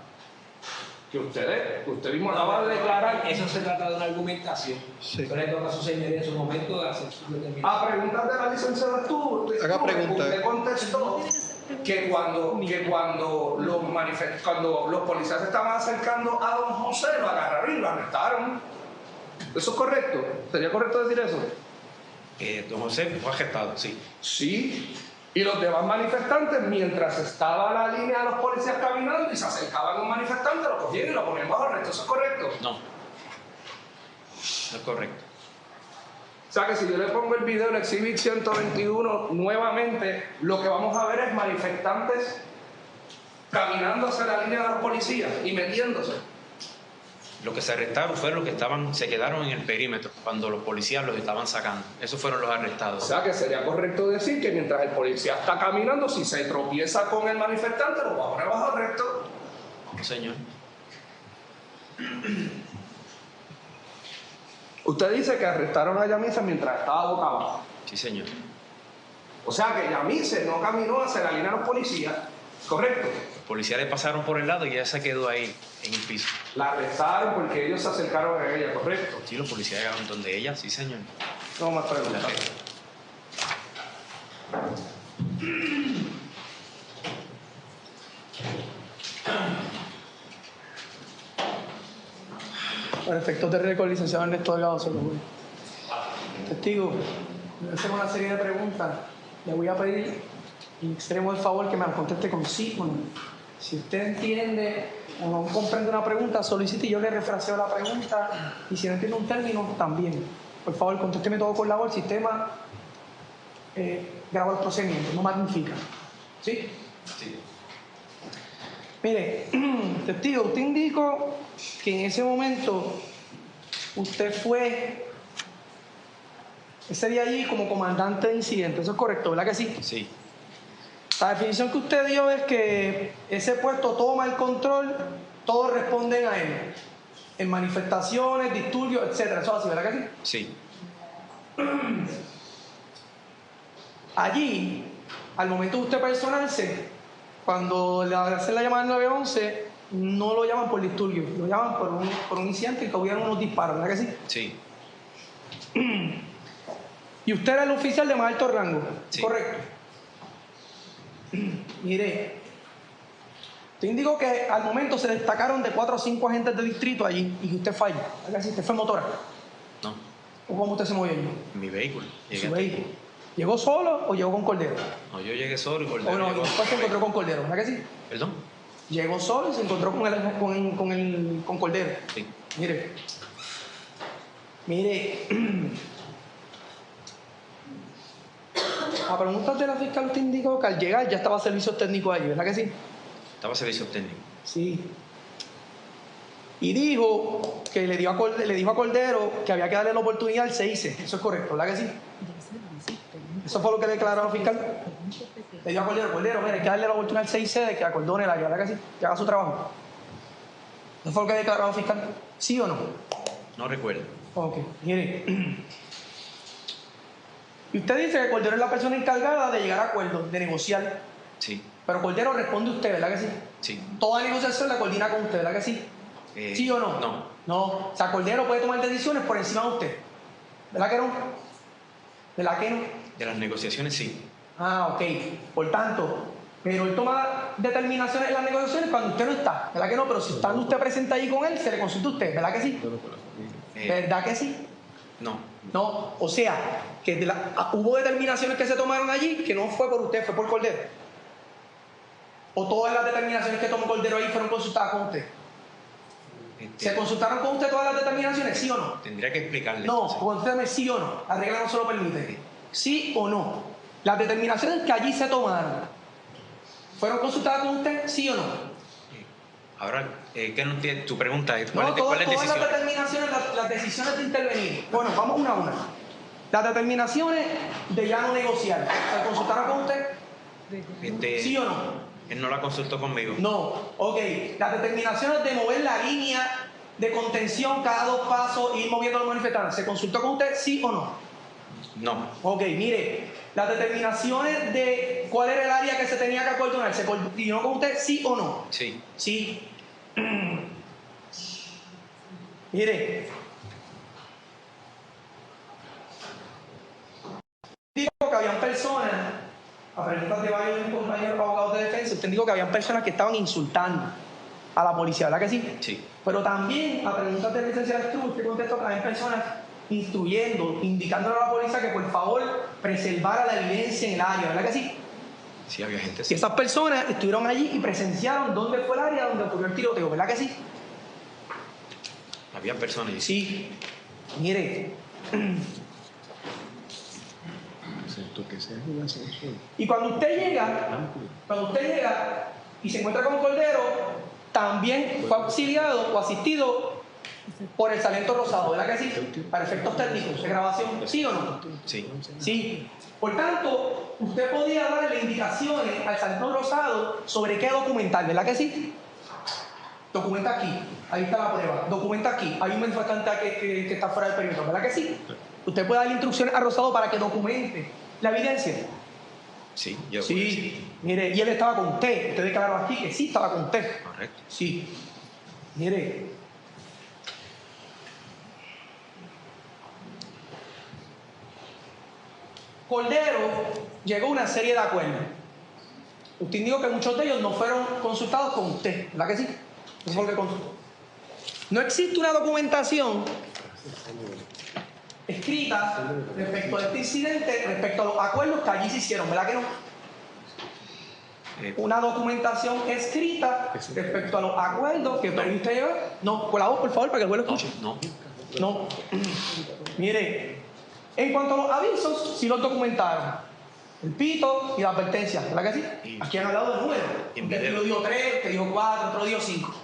que usted mismo acaba de declarar. Eso se trata de una argumentación. Sí. Pero le toca a su señoría en su momento de hacer su determinación. A preguntas de la licenciada Haga pregunta. usted contestó que cuando los policías se estaban acercando a don José, lo agarraron y lo arrestaron. ¿Eso es correcto? ¿Sería correcto decir eso? Don José fue arrestado, sí. Sí. Y los demás manifestantes, mientras estaba la línea de los policías caminando y se acercaban a un manifestante, lo cogían y lo ponían bajo arresto. ¿Eso es correcto? No. No es correcto. O sea que si yo le pongo el video en Exhibit 121 nuevamente, lo que vamos a ver es manifestantes caminando hacia la línea de los policías y metiéndose. Los que se arrestaron fueron los que se quedaron en el perímetro cuando los policías los estaban sacando. Esos fueron los O arrestados. sea que sería correcto decir que mientras el policía está caminando, si se tropieza con el manifestante, lo va a poner bajo arresto. No, señor. Usted dice que arrestaron a Yamice mientras estaba boca abajo. Sí, señor. O sea que Yamice no caminó hacia la línea de los policías, ¿correcto? Los policías le pasaron por el lado y ella se quedó ahí en el piso. La arrestaron porque ellos se acercaron a ella, ¿correcto? Sí, los policías llegaron donde ella, sí, señor. No más preguntas. Para efectos de récord, licenciado Ernesto Delgado se lo voy. Testigo, le voy a hacer una serie de preguntas. Le voy a pedir en extremo el favor que me las conteste con sí o no. Si usted entiende o no comprende una pregunta, solicite y yo le refraseo la pregunta. Y si no entiende un término, también. Por favor, contésteme todo con la voz. El sistema graba los procedimientos, no magnifica. ¿Sí? Sí. Mire, testigo, usted indicó que en ese momento usted fue ese día allí como comandante de incidente. Eso es correcto, ¿verdad que sí? Sí. La definición que usted dio es que ese puesto toma el control, todos responden a él. En manifestaciones, disturbios, etc. Eso es así, ¿verdad que sí? Sí. Allí, al momento de usted personarse, cuando le hacen la llamada al 911, no lo llaman por disturbio, lo llaman por un incidente que hubieron unos disparos, ¿verdad que sí? Sí. Y usted era el oficial de más alto rango, Sí. ¿correcto? Mire, te indico que al momento se destacaron de 4 o 5 agentes de distrito allí y que usted falló, ¿verdad que sí? ¿Usted fue motora? No. ¿O cómo usted se movió allí? Mi vehículo. ¿Su vehículo? ¿Llegó solo o llegó con Cordero? No, yo llegué solo y Cordero O no, y llegó. después se encontró con Cordero, ¿verdad que sí? ¿Perdón? Llegó solo y se encontró con Cordero. Sí. Mire, a preguntas de la fiscal usted indicó que al llegar ya estaba servicios técnicos allí, ¿verdad que sí? Estaba servicio técnico. Sí. Y dijo que le dijo a Cordero que había que darle la oportunidad al CIC. Eso es correcto, ¿verdad que sí? Eso fue lo que le declaró la fiscal. Le dijo a Cordero, mire, hay que darle la oportunidad al CIC de que acordone el área, ¿verdad que sí? Que haga su trabajo. ¿Eso fue lo que declaró la fiscal? ¿Sí o no? No recuerdo. Ok, mire. Y usted dice que Cordero es la persona encargada de llegar a acuerdos, de negociar. Sí. Pero Cordero responde usted, ¿verdad que sí? Sí. Toda negociación la coordina con usted, ¿verdad que sí? ¿Sí o no? No. No. O sea, Cordero puede tomar decisiones por encima de usted. ¿Verdad que no? ¿Verdad que no? De las negociaciones, sí. Ah, ok. Por tanto, pero él toma determinaciones en las negociaciones cuando usted no está. ¿Verdad que no? Pero si estando usted presente allí con él, se le consulta a usted. ¿Verdad que sí? ¿Verdad que sí? No. No. O sea, que hubo determinaciones que se tomaron allí que no fue por usted, fue por Cordero. ¿O todas las determinaciones que tomó Cordero ahí fueron consultadas con usted? ¿Se consultaron con usted todas las determinaciones, sí o no? Tendría que explicarle. No, Sí. contéstame sí o no. La regla no se lo permite. ¿Sí o no? Las determinaciones que allí se tomaron, ¿fueron consultadas con usted, sí o no? Ahora, ¿qué no entiende? Tu pregunta es, No, ¿cuáles todas las decisiones? determinaciones, las decisiones de intervenir. Bueno, vamos una a una. Las determinaciones de ya no negociar, ¿se consultaron con usted? ¿Sí o no? Él no la consultó conmigo. No, ok. Las determinaciones de mover la línea de contención cada 2 pasos e ir moviendo a los manifestantes, ¿se consultó con usted, sí o no? No. Ok, mire, las determinaciones de cuál era el área que se tenía que acordonar, ¿se coordinó con usted, sí o no? Sí. Sí. Mire, digo que habían personas, a preguntas de varios compañeros abogados de defensa, usted dijo que habían personas que estaban insultando a la policía, ¿verdad que sí? Sí. Pero también, a preguntas del licenciado Cruz, usted contestó que habían personas instruyendo, indicándole a la policía que por favor preservara la evidencia en el área, ¿verdad que sí? Sí, había gente. Y Sí. esas personas estuvieron allí y presenciaron dónde fue el área donde ocurrió el tiroteo, ¿verdad que sí? Había personas. Sí. Mire. Y cuando usted llega y se encuentra con Cordero, también fue auxiliado o asistido por el Sargento Rosado, ¿verdad que sí? Para efectos técnicos de grabación, ¿sí o no? Sí. Sí. Por tanto, usted podía darle indicaciones al Sargento Rosado sobre qué documentar, ¿verdad que sí? Documenta aquí, ahí está la prueba. Documenta aquí, hay un manifestante que está fuera del perímetro, ¿verdad que sí? Usted puede darle instrucciones a Rosado para que documente la evidencia. Sí, yo. Sí, mire, y él estaba con usted. Usted declaró aquí que sí estaba con usted. Correcto. Sí. Mire. Cordero llegó a una serie de acuerdos. Usted indicó que muchos de ellos no fueron consultados con usted, ¿verdad que sí? Eso fue lo que consultó. No existe una documentación escrita respecto a este incidente, respecto a los acuerdos que allí se hicieron, ¿verdad que no? Una documentación escrita respecto a los acuerdos que usted lleva. No, con la voz, por favor, para que el vuelo escuche. No. Mire, en cuanto a los avisos, sí los documentaron. El pito y la advertencia, ¿verdad que sí? Aquí han hablado de números. Usted dio 3, usted dijo 4, otro dio 5.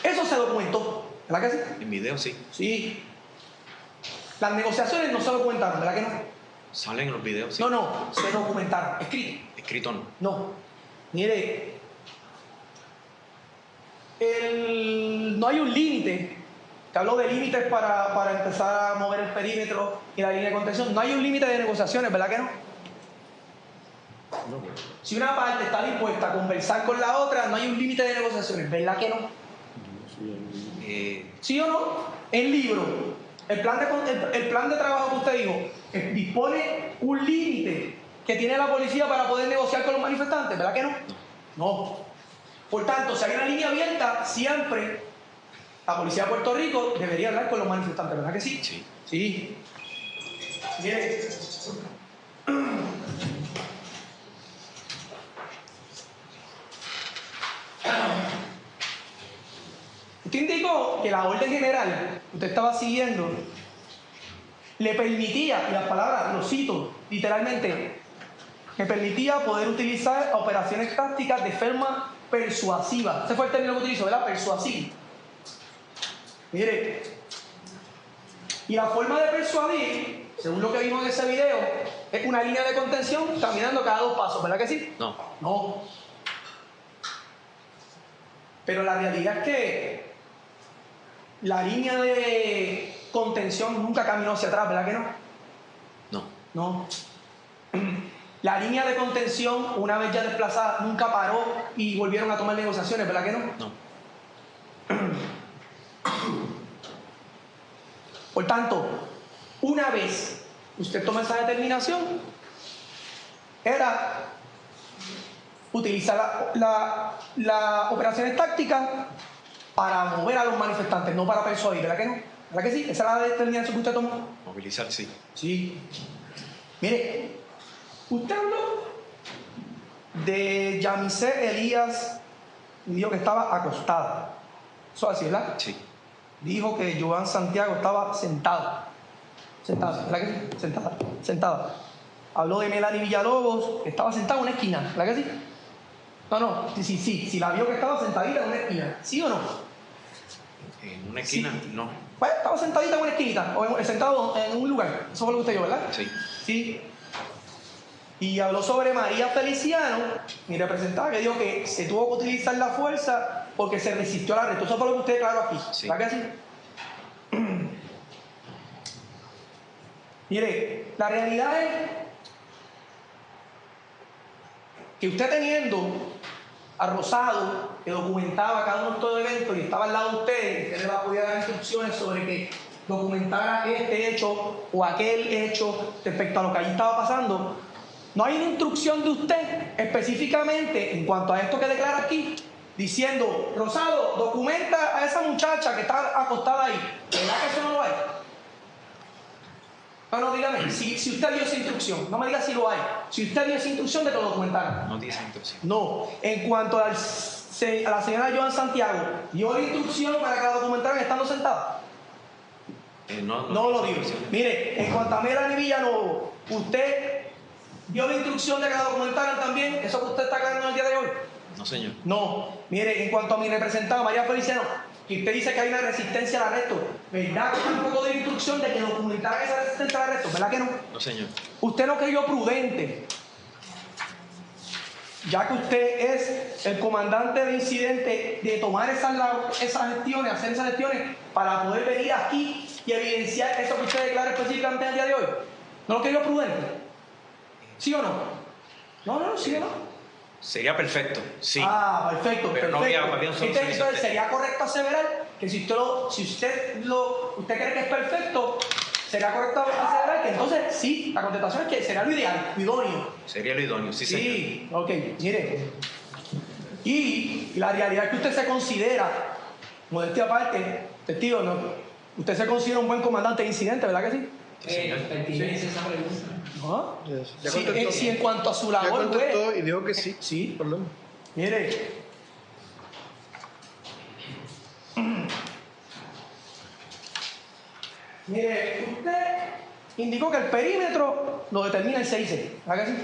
Eso se documentó, ¿verdad que sí? En video, sí. Sí. Las negociaciones no se documentaron, ¿verdad que no? Salen en los videos, sí. No, se documentaron. Escrito. Escrito no. No. Mire, no hay un límite. Te hablo de límites para empezar a mover el perímetro y la línea de contención. No hay un límite de negociaciones, ¿verdad que no? No. Si una parte está dispuesta a conversar con la otra, no hay un límite de negociaciones, ¿verdad que no? ¿Sí o no? El libro, el plan de trabajo que usted dijo, dispone un límite que tiene la policía para poder negociar con los manifestantes, ¿verdad que no? No. Por tanto, si hay una línea abierta, siempre la policía de Puerto Rico debería hablar con los manifestantes, ¿verdad que sí? Sí. Sí. Bien. Usted indicó que la orden general que usted estaba siguiendo le permitía, y las palabras, lo cito literalmente, me permitía poder utilizar operaciones tácticas de forma persuasiva. Ese fue el término que utilizó, ¿verdad? Persuasivo. Mire, y la forma de persuadir, según lo que vimos en ese video, es una línea de contención caminando cada 2 pasos, ¿verdad que sí? No. No. Pero la realidad es que la línea de contención nunca caminó hacia atrás, ¿verdad que no? No. No. La línea de contención, una vez ya desplazada, nunca paró y volvieron a tomar negociaciones, ¿verdad que no? No. Por tanto, una vez usted toma esa determinación, era utilizar las operaciones tácticas para mover a los manifestantes, no para persuadir, ¿verdad que no? ¿Verdad que sí? Esa es la determinación que usted tomó. Movilizar, sí. Sí. Mire, usted habló de Yamisé Elías y dijo que estaba acostada. Eso es así, ¿verdad? Sí. Dijo que Joan Santiago estaba sentada. Sentada, ¿verdad que sí? Sentada. Habló de Melanie Villalobos, que estaba sentada en una esquina, ¿verdad que sí? No, sí, la vio que estaba sentadita en una esquina, ¿sí o no? En una esquina, sí. No. Pues estaba sentadita en una esquinita, o sentado en un lugar, eso fue lo que usted dijo, ¿verdad? Sí. Sí. Y habló sobre María Feliciano, mi representante, que dijo que se tuvo que utilizar la fuerza porque se resistió al arresto. Eso fue lo que usted declaró aquí, sí. ¿verdad que sí? Mire, la realidad es que usted teniendo a Rosado, que documentaba cada uno de estos eventos y estaba al lado de usted le va a poder dar instrucciones sobre que documentara este hecho o aquel hecho respecto a lo que allí estaba pasando, no hay una instrucción de usted específicamente en cuanto a esto que declara aquí, diciendo, Rosado, documenta a esa muchacha que está acostada ahí. ¿Verdad que eso no lo hay? No, dígame, si usted dio esa instrucción, no me diga si lo hay. Si usted dio esa instrucción de que lo documentara. No dice instrucción. No, en cuanto a la señora Joan Santiago, ¿dio la instrucción para que la documentaran estando sentada? No lo dio. Mire, en cuanto a Melanie Villalobos, ¿usted dio la instrucción de que la documentaran también? ¿Eso que usted está aclarando el día de hoy? No, señor. No. Mire, en cuanto a mi representante, María Feliciano, que usted dice que hay una resistencia al arresto, ¿verdad que tampoco dio instrucción de que documentaran esa resistencia al arresto? ¿Verdad que no? No, señor. Usted no creyó prudente, ya que usted es el comandante de incidente, de tomar esas gestiones, hacer esas gestiones para poder venir aquí y evidenciar eso que usted declara específicamente en el día de hoy. ¿No lo creyó prudente? ¿Sí o no? No, ¿sí o no? Sería perfecto, sí. Ah, perfecto. Pero no había un solo Entonces sería correcto aseverar que si usted cree que es perfecto, sería correcto aseverar que entonces sí, la contestación es que sería lo ideal, lo idóneo. Sería lo idóneo, sí, señor. Sí, ok, mire. Y la realidad es que usted se considera, modestia aparte, testigo, ¿no? Usted se considera un buen comandante de incidente, ¿verdad que sí? ¿Pertinece esa pregunta? ¿No? Ya Sí, contestó. sí, en cuanto a su labor, Ya contestó pues, y dijo que sí. Sí. Perdón. Mire. Mire, usted indicó que el perímetro lo determina el 6C, ¿verdad que sí?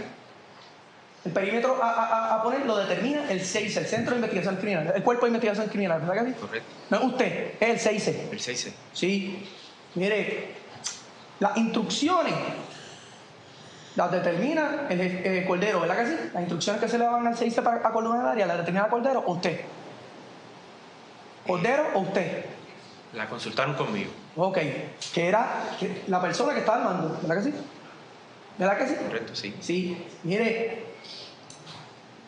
El perímetro a poner lo determina el 6C, el Centro de Investigación Criminal, el Cuerpo de Investigación Criminal, ¿verdad que sí? Correcto. No, usted, es el 6C. El 6C. Sí. Mire, las instrucciones las determina el Cordero, ¿verdad que sí? Las instrucciones que se le van al 6C para acordonar el área, las determina el Cordero o usted. ¿Cordero o usted? La consultaron conmigo. Ok, que era la persona que estaba al mando, ¿verdad que sí? ¿Verdad que sí? Correcto, sí. Sí, mire,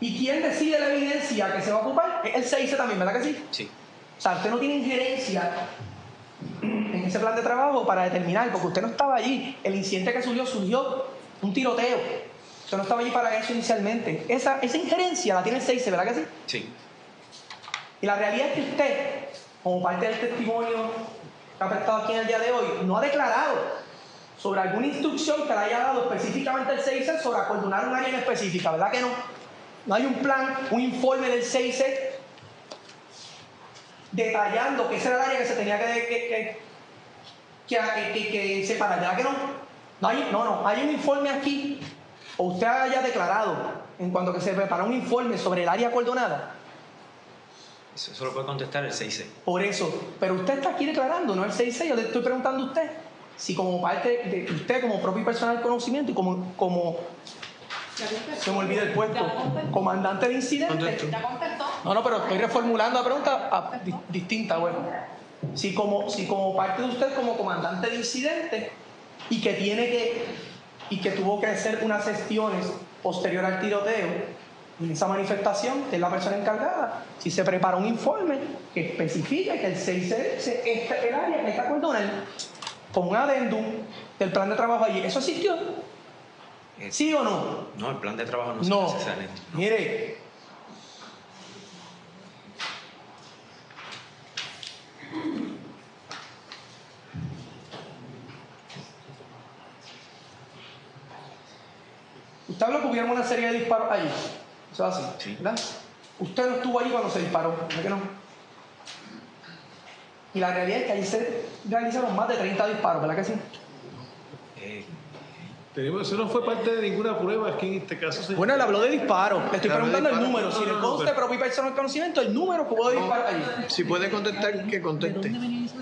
Y quien decide la evidencia que se va a ocupar es el CIC también, ¿verdad que sí? Sí. O sea, usted no tiene injerencia en ese plan de trabajo para determinar, porque usted no estaba allí. El incidente que surgió un tiroteo. Usted no estaba allí para eso inicialmente. Esa injerencia la tiene el CIC, ¿verdad que sí? Sí. Y la realidad es que usted, como parte del testimonio que ha prestado aquí en el día de hoy, no ha declarado sobre alguna instrucción que le haya dado específicamente el CIC sobre acordonar un área en específica, ¿verdad que no? No hay un plan, un informe del CIC detallando que ese era el área que se tenía que separar, ¿verdad que no? No, hay un informe aquí, o usted haya declarado en cuanto que se prepara un informe sobre el área acordonada. Eso lo puede contestar el CIC. Por eso, pero usted está aquí declarando, no el CIC. Yo le estoy preguntando a usted si como parte de usted, como propio personal de conocimiento y como se me olvida el puesto, comandante de incidente. ¿Ya contestó? No, pero estoy reformulando la pregunta distinta, bueno. Si como parte de usted, como comandante de incidente, y que tuvo que hacer unas gestiones posterior al tiroteo, en esa manifestación, que es la persona encargada, si se prepara un informe que especifica que el CIC dice el área que hay que acordonar con un adendum del plan de trabajo allí, ¿eso existió? ¿Sí o no? No, el plan de trabajo no se necesita. Mire, usted habló que hubiera una serie de disparos allí. Eso es así, sí, ¿verdad? Usted no estuvo allí cuando se disparó, ¿verdad que no? Y la realidad es que allí se realizaron más de 30 disparos, ¿verdad que sí? Eso no fue parte de ninguna prueba, es que en este caso Bueno, él habló de disparos. Le estoy preguntando el número. No, Si le conste propio y personal conocimiento, el número que hubo de disparos allí. Si puede contestar, que conteste.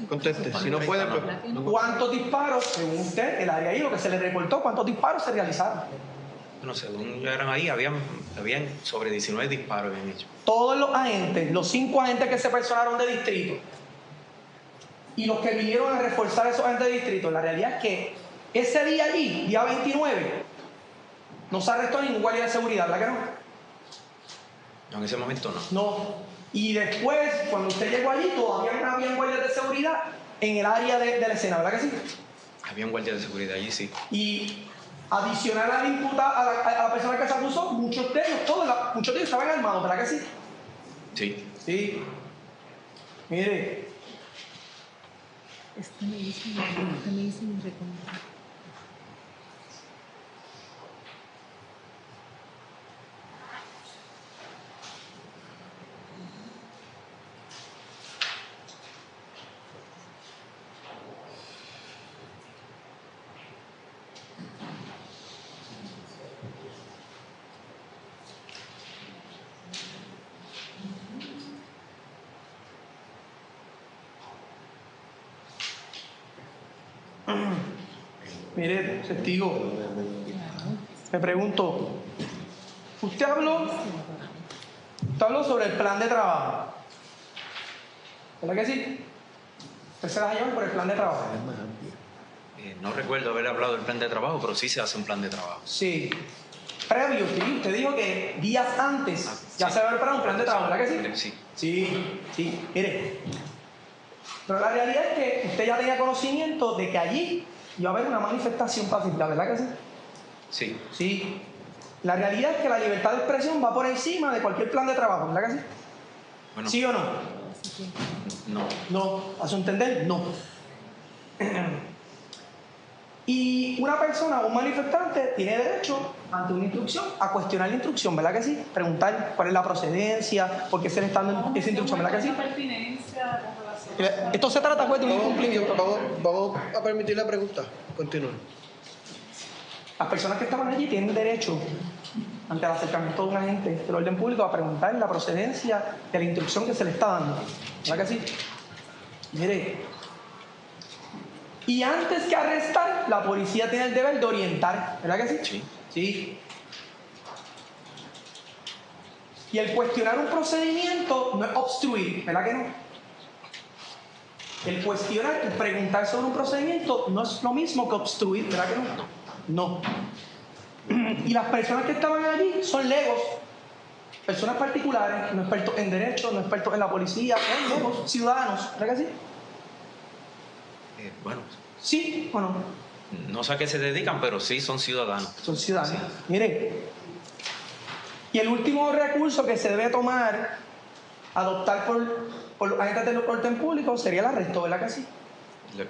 Conteste. Si no puede, pues. ¿Cuántos disparos, según usted, el área ahí, lo que se le reportó, cuántos disparos se realizaron? Bueno, según eran ahí, habían sobre 19 disparos bien hechos. Todos los agentes, los 5 agentes que se personaron de distrito y los que vinieron a reforzar esos agentes de distrito, la realidad es que ese día allí, día 29, no se arrestó ningún guardia de seguridad, ¿verdad que no? No, en ese momento no. No. Y después, cuando usted llegó allí, todavía no habían guardias de seguridad en el área de la escena, ¿verdad que sí? Habían guardias de seguridad allí, sí. Y adicional a la persona que se acusó, muchos de ellos estaban armados, ¿verdad que sí? Sí. Sí. Mire. Este me dice mi recomendación. Mire, testigo, me pregunto, usted habló sobre el plan de trabajo, ¿verdad que sí? Usted se la lleva por el plan de trabajo. No recuerdo haber hablado del plan de trabajo, pero sí se hace un plan de trabajo. Sí. Previo, usted dijo que días antes ya se había preparado un plan de trabajo, ¿verdad que sí? Sí. Sí, mire. Pero la realidad es que usted ya tenía conocimiento de que allí iba a haber una manifestación pacífica, ¿verdad que sí? Sí. Sí. La realidad es que la libertad de expresión va por encima de cualquier plan de trabajo, ¿verdad que sí? Bueno, ¿Sí o no? No. No. ¿A su entender? No. Y una persona, un manifestante, tiene derecho, ante una instrucción, a cuestionar la instrucción, ¿verdad que sí? Preguntar cuál es la procedencia, por qué se le está dando esa instrucción, ¿verdad que sí? Esto se trata, pues, de un incumplimiento. Vamos a permitir la pregunta. Continúe. Las personas que estaban allí tienen derecho, ante el acercamiento de un agente del orden público, a preguntar la procedencia de la instrucción que se le está dando. ¿Verdad que sí? Mire, y antes que arrestar, la policía tiene el deber de orientar. ¿Verdad que sí? Sí. Sí. Y el cuestionar un procedimiento no es obstruir, ¿verdad que no? El cuestionar, el preguntar sobre un procedimiento no es lo mismo que obstruir, ¿verdad que no? No. Y las personas que estaban allí son legos. personas particulares, no expertos en derecho, no expertos en la policía, somos ciudadanos, ¿verdad que sí? Bueno, ¿Sí o no? no sé a qué se dedican, pero sí son ciudadanos. Son ciudadanos. Mire, y el último recurso que se debe tomar, adoptar por los agentes del orden público, sería el arresto, ¿verdad que sí?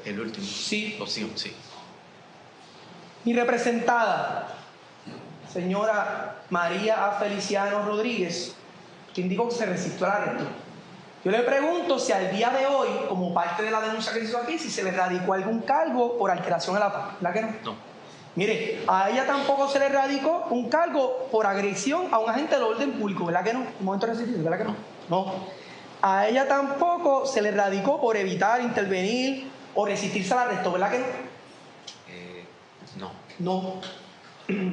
El último. Sí. Opción, sí. Mi representada, señora María A. Feliciano Rodríguez, que indicó que se resistió al arresto. Yo le pregunto si al día de hoy, como parte de la denuncia que se hizo aquí, si se le radicó algún cargo por alteración a la paz. ¿Verdad que no? No. Mire, a ella tampoco se le radicó un cargo por agresión a un agente del orden público. ¿Verdad que no? Un momento de resistencia, ¿verdad que no? No. A ella tampoco se le radicó por evitar, intervenir o resistirse al arresto. ¿Verdad que no? No. No.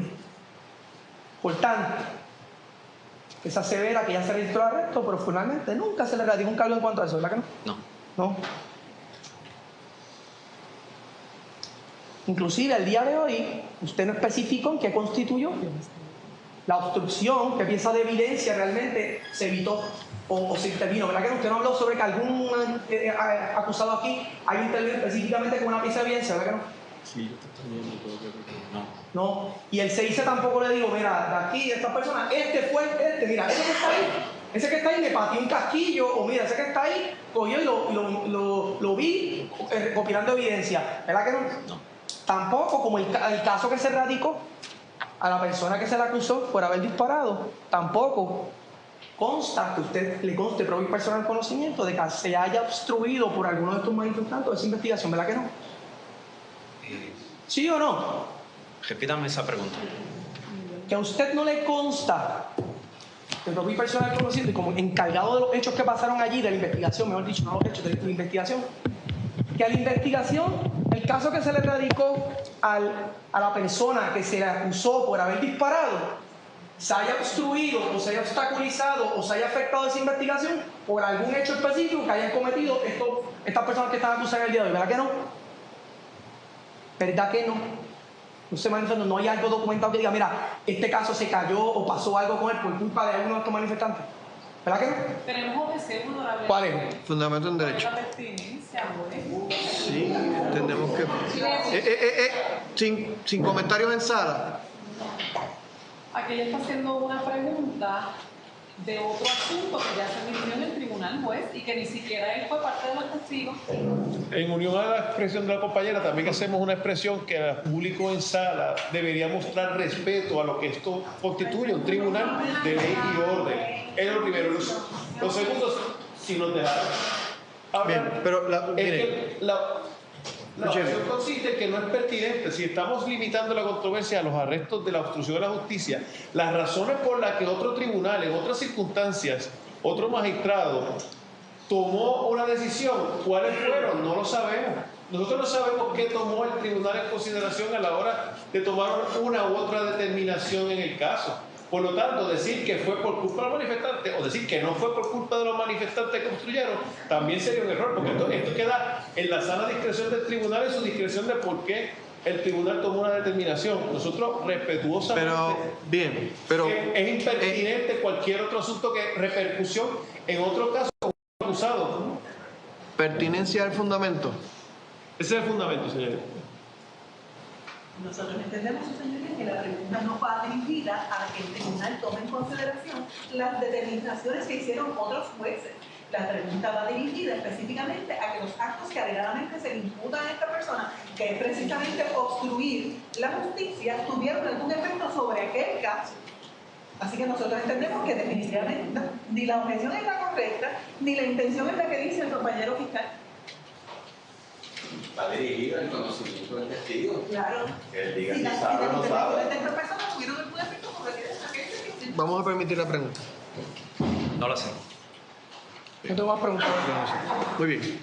Por tanto, esa severa que ya se registró el arresto, pero finalmente nunca se le radicó un cargo en cuanto a eso, ¿verdad que no? No. No. Inclusive al día de hoy, usted no especificó en qué constituyó. La obstrucción, qué pieza de evidencia realmente se evitó o se intervino, ¿verdad que no? Usted no habló sobre que algún acusado aquí haya intervenido específicamente con una pieza de evidencia, ¿verdad que no? Sí, yo te estoy viendo todo No. No. Y el CIC tampoco le digo, mira, de aquí, de esta persona, mira, ese que está ahí me pateó un casquillo, o mira, ese que está ahí cogió y lo vi recopilando evidencia, ¿verdad que no? No. Tampoco, como el caso que se radicó a la persona que se le acusó por haber disparado, tampoco consta que usted le conste propio y personal conocimiento de que se haya obstruido por alguno de estos manifestantes esa investigación, ¿verdad que no? ¿Sí o no? Repítame esa pregunta. Que a usted no le consta de propio y personal conocimiento y como encargado de los hechos que pasaron allí, de la investigación, mejor dicho, no los hechos, de la investigación, que a la investigación, el caso que se le radicó a la persona que se le acusó por haber disparado, se haya obstruido o se haya obstaculizado o se haya afectado esa investigación por algún hecho específico que hayan cometido estas personas que están acusadas el día de hoy, ¿verdad que no? ¿Verdad que no? No se manifiesta, no hay algo documentado que diga, mira, este caso se cayó o pasó algo con él por culpa de alguno de estos manifestantes. ¿Verdad que no? Tenemos objeción honorable. ¿Cuál es? Fundamento en derecho. La pertinencia, ¿no? Sí, entendemos que... sin comentarios en sala. Aquí ella está haciendo una pregunta de otro asunto que ya se emitió en el tribunal juez y que ni siquiera él fue parte de los testigos. En unión a la expresión de la compañera, también hacemos una expresión que el público en sala debería mostrar respeto a lo que esto constituye un tribunal de ley y orden. Es lo primero. Los segundos, si nos dejaron. Ahora, Bien, pero la objeción consiste en que no es pertinente. Si estamos limitando la controversia a los arrestos de la obstrucción de la justicia, las razones por las que otro tribunal, en otras circunstancias, otro magistrado, tomó una decisión, ¿cuáles fueron? No lo sabemos. Nosotros no sabemos qué tomó el tribunal en consideración a la hora de tomar una u otra determinación en el caso. Por lo tanto, decir que fue por culpa de los manifestantes o decir que no fue por culpa de los manifestantes que obstruyeron también sería un error, porque esto queda en la sana discreción del tribunal y su discreción de por qué el tribunal tomó una determinación. Nosotros respetuosamente... pero es impertinente cualquier otro asunto que repercusión en otro caso con un acusado. Pertinencia al fundamento. Ese es el fundamento, señores. Nosotros entendemos, señores, que la pregunta no va dirigida a que el tribunal tome en consideración las determinaciones que hicieron otros jueces. La pregunta va dirigida específicamente a que los actos que alegadamente se le imputan a esta persona, que es precisamente obstruir la justicia, tuvieron algún efecto sobre aquel caso. Así que nosotros entendemos que definitivamente ni la objeción es la correcta, ni la intención es la que dice el compañero fiscal. Va dirigido al conocimiento del testigo. Claro. Que él diga Si que sabe o no sabe. esta persona tuvieron algún efecto sobre aquel. Vamos a permitir la pregunta. No la sé. No tengo más preguntas. Muy bien.